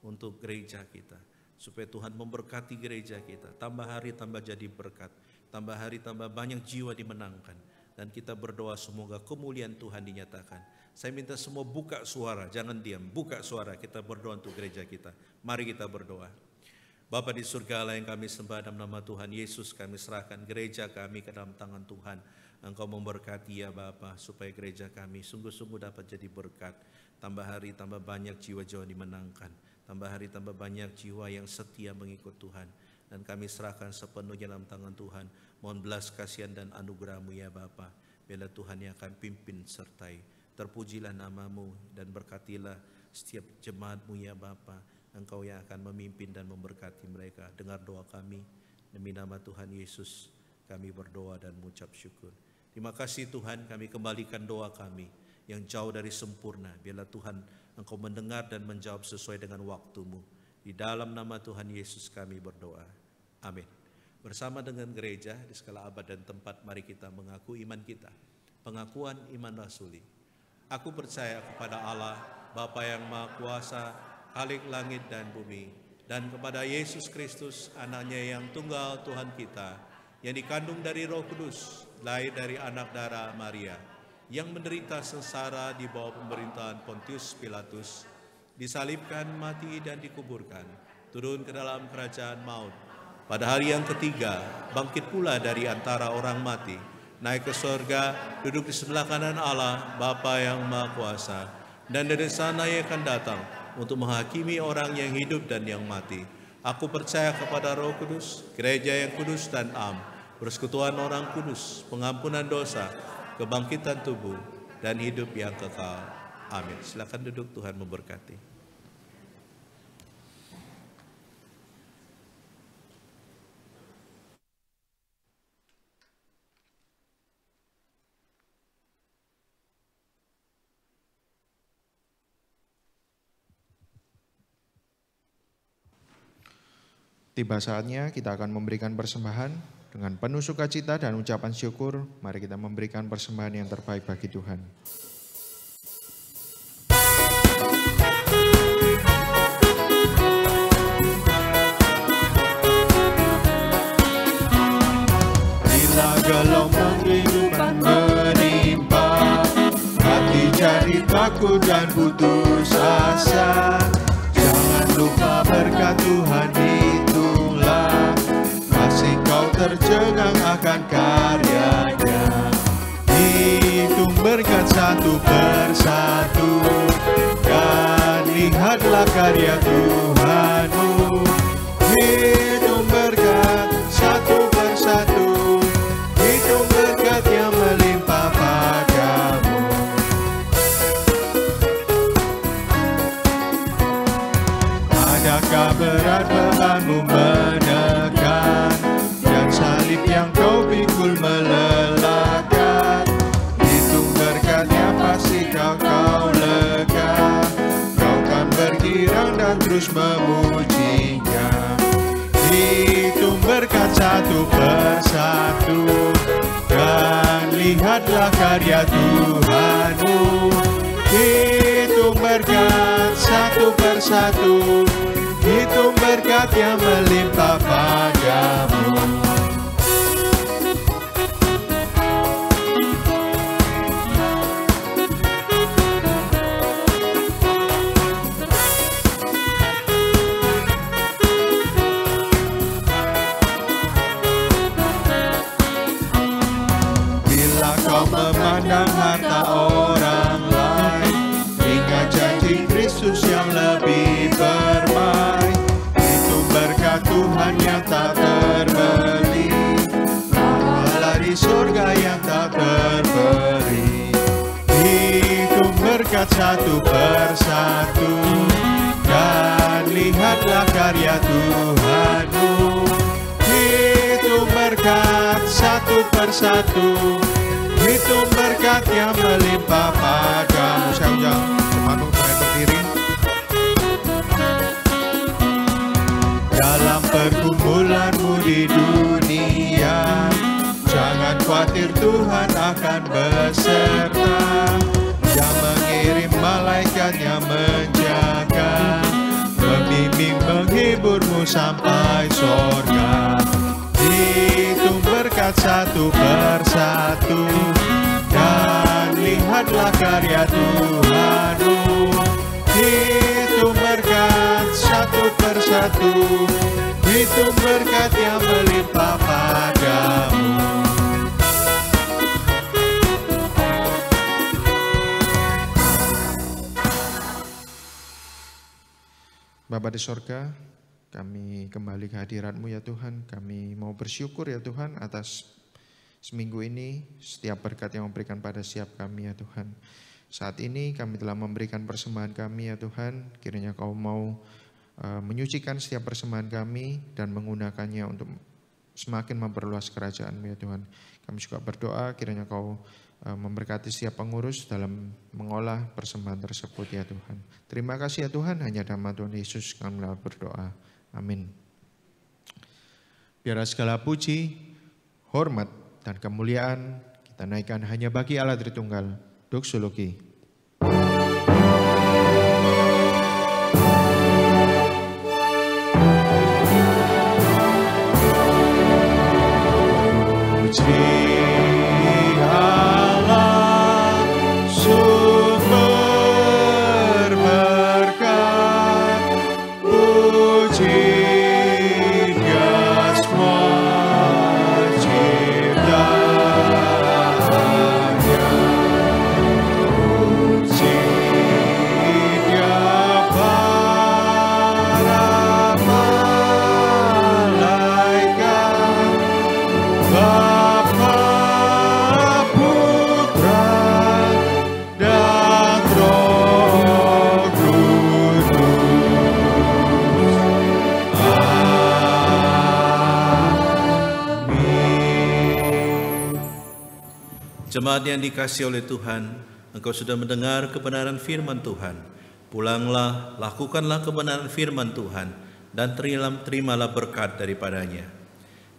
Speaker 2: untuk gereja kita. Supaya Tuhan memberkati gereja kita. Tambah hari tambah jadi berkat. Tambah hari tambah banyak jiwa dimenangkan. Dan kita berdoa semoga kemuliaan Tuhan dinyatakan. Saya minta semua buka suara, jangan diam. Buka suara, kita berdoa untuk gereja kita. Mari kita berdoa. Bapa di surga Allah yang kami sembah dalam nama Tuhan Yesus, kami serahkan gereja kami ke dalam tangan Tuhan. Engkau memberkati ya Bapa, supaya gereja kami sungguh-sungguh dapat jadi berkat. Tambah hari tambah banyak jiwa-jiwa dimenangkan. Tambah hari tambah banyak jiwa yang setia mengikut Tuhan. Dan kami serahkan sepenuhnya dalam tangan Tuhan. Mohon belas kasihan dan anugerah-Mu ya Bapa. Bila Tuhan yang akan pimpin sertai. Terpujilah nama-Mu dan berkatilah setiap jemaat-Mu ya Bapa. Engkau yang akan memimpin dan memberkati mereka. Dengar doa kami. Demi nama Tuhan Yesus kami berdoa dan mengucap syukur. Terima kasih Tuhan, kami kembalikan doa kami yang jauh dari sempurna. Biarlah Tuhan Engkau mendengar dan menjawab sesuai dengan waktu-Mu. Di dalam nama Tuhan Yesus kami berdoa. Amin. Bersama dengan gereja di segala abad dan tempat, mari kita mengaku iman kita. Pengakuan iman rasuli. Aku percaya kepada Allah, Bapa yang Maha Kuasa, Khalik langit dan bumi, dan kepada Yesus Kristus, anaknya yang tunggal Tuhan kita, yang dikandung dari Roh Kudus, lahir dari anak darah Maria, yang menderita sengsara di bawah pemerintahan Pontius Pilatus, disalibkan, mati dan dikuburkan, turun ke dalam kerajaan maut. Pada hari yang ketiga, bangkit pula dari antara orang mati, naik ke surga, duduk di sebelah kanan Allah, Bapa yang Maha Kuasa, dan dari sana Ia akan datang untuk menghakimi orang yang hidup dan yang mati. Aku percaya kepada Roh Kudus, gereja yang kudus dan am, persekutuan orang kudus, pengampunan dosa, kebangkitan tubuh, dan hidup yang kekal. Amin. Silakan duduk, Tuhan memberkati.
Speaker 1: Tiba saatnya kita akan memberikan persembahan dengan penuh sukacita dan ucapan syukur. Mari kita memberikan persembahan yang terbaik bagi Tuhan. Bila gelombang kehidupan menimpa, hati jadi takut dan putus asa. Jangan lupa berkat Tuhan itulah, masih kau tercengang akan karyanya. Hitung berkat satu persatu, dan lihatlah karya Tuhanmu. Hitung berkat satu persatu, hitung berkat yang melimpah padamu. Adakah berat bebanmu menekan, dan salib yang kau pikul melelahkan? Hitung berkatnya pasti kau lega, kau kan bergirang dan terus memujinya. Hitung berkat satu persatu, dan lihatlah karya Tuhanmu. Hitung berkat satu persatu, hitung berkat yang melimpah padamu. Bila kau memandang harta orang lain, ingat janji Kristus yang lebih permai. Itu berkat Tuhan yang tak terbeli, pahala di surga yang tak terberi. Hitung berkat satu persatu, dan lihatlah karya Tuhanmu. Hitung berkat satu persatu, hitung berkat yang melimpah padamu. Saya undang Semanggung sampai berdiri. Dalam pergumulanmu di dunia, jangan khawatir, Tuhan akan beserta. Dia mengirim malaikatnya menjaga, membimbing menghiburmu sampai sorga. Hitung berkat satu persatu, dan lihatlah karya Tuhanmu. Hitung berkat satu persatu, hitung berkat yang melimpah padamu. Bapa di sorga, kami kembali ke hadirat-Mu ya Tuhan. Kami mau bersyukur ya Tuhan atas seminggu ini, setiap berkat yang memberikan pada setiap kami ya Tuhan. Saat ini kami telah memberikan persembahan kami ya Tuhan. Kiranya Kau mau menyucikan setiap persembahan kami dan menggunakannya untuk semakin memperluas kerajaan-Mu ya Tuhan. Kami juga berdoa kiranya Kau memberkati setiap pengurus dalam mengolah persembahan tersebut ya Tuhan. Terima kasih ya Tuhan, hanya nama Tuhan Yesus kami berdoa. Amin. Biarlah segala puji, hormat, dan kemuliaan kita naikkan hanya bagi Allah Tritunggal. Doksologi. Puji Allah, sumber berkat, puji Dia semua ciptaannya, puji Dia para malaikat, Bapa, Putra, dan Roh Kudus. Amin.
Speaker 2: Jemaat yang dikasihi oleh Tuhan, engkau sudah mendengar kebenaran firman Tuhan. Pulanglah, lakukanlah kebenaran firman Tuhan. dan terimalah berkat daripadanya.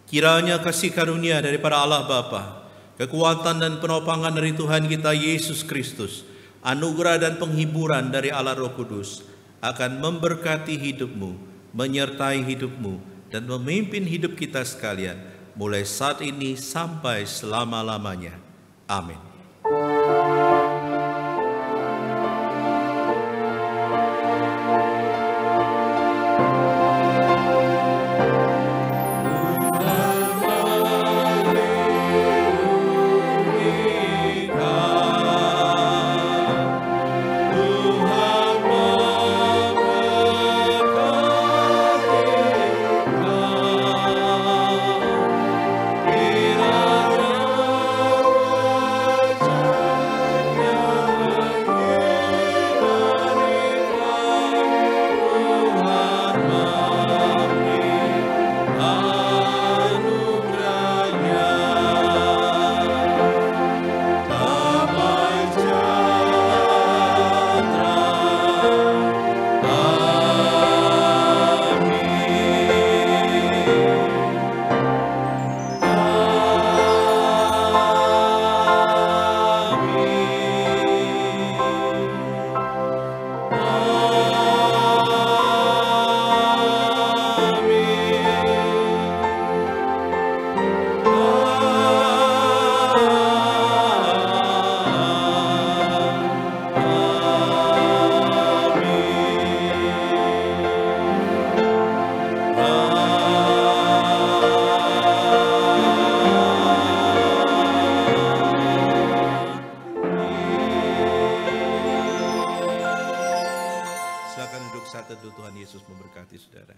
Speaker 2: Kiranya kasih karunia daripada Allah Bapa, kekuatan dan penopangan dari Tuhan kita Yesus Kristus, anugerah dan penghiburan dari Allah Roh Kudus akan memberkati hidupmu, menyertai hidupmu, dan memimpin hidup kita sekalian, mulai saat ini sampai selama-lamanya. Amin. Silakan duduk, saat teduh. Tuhan Yesus memberkati saudara.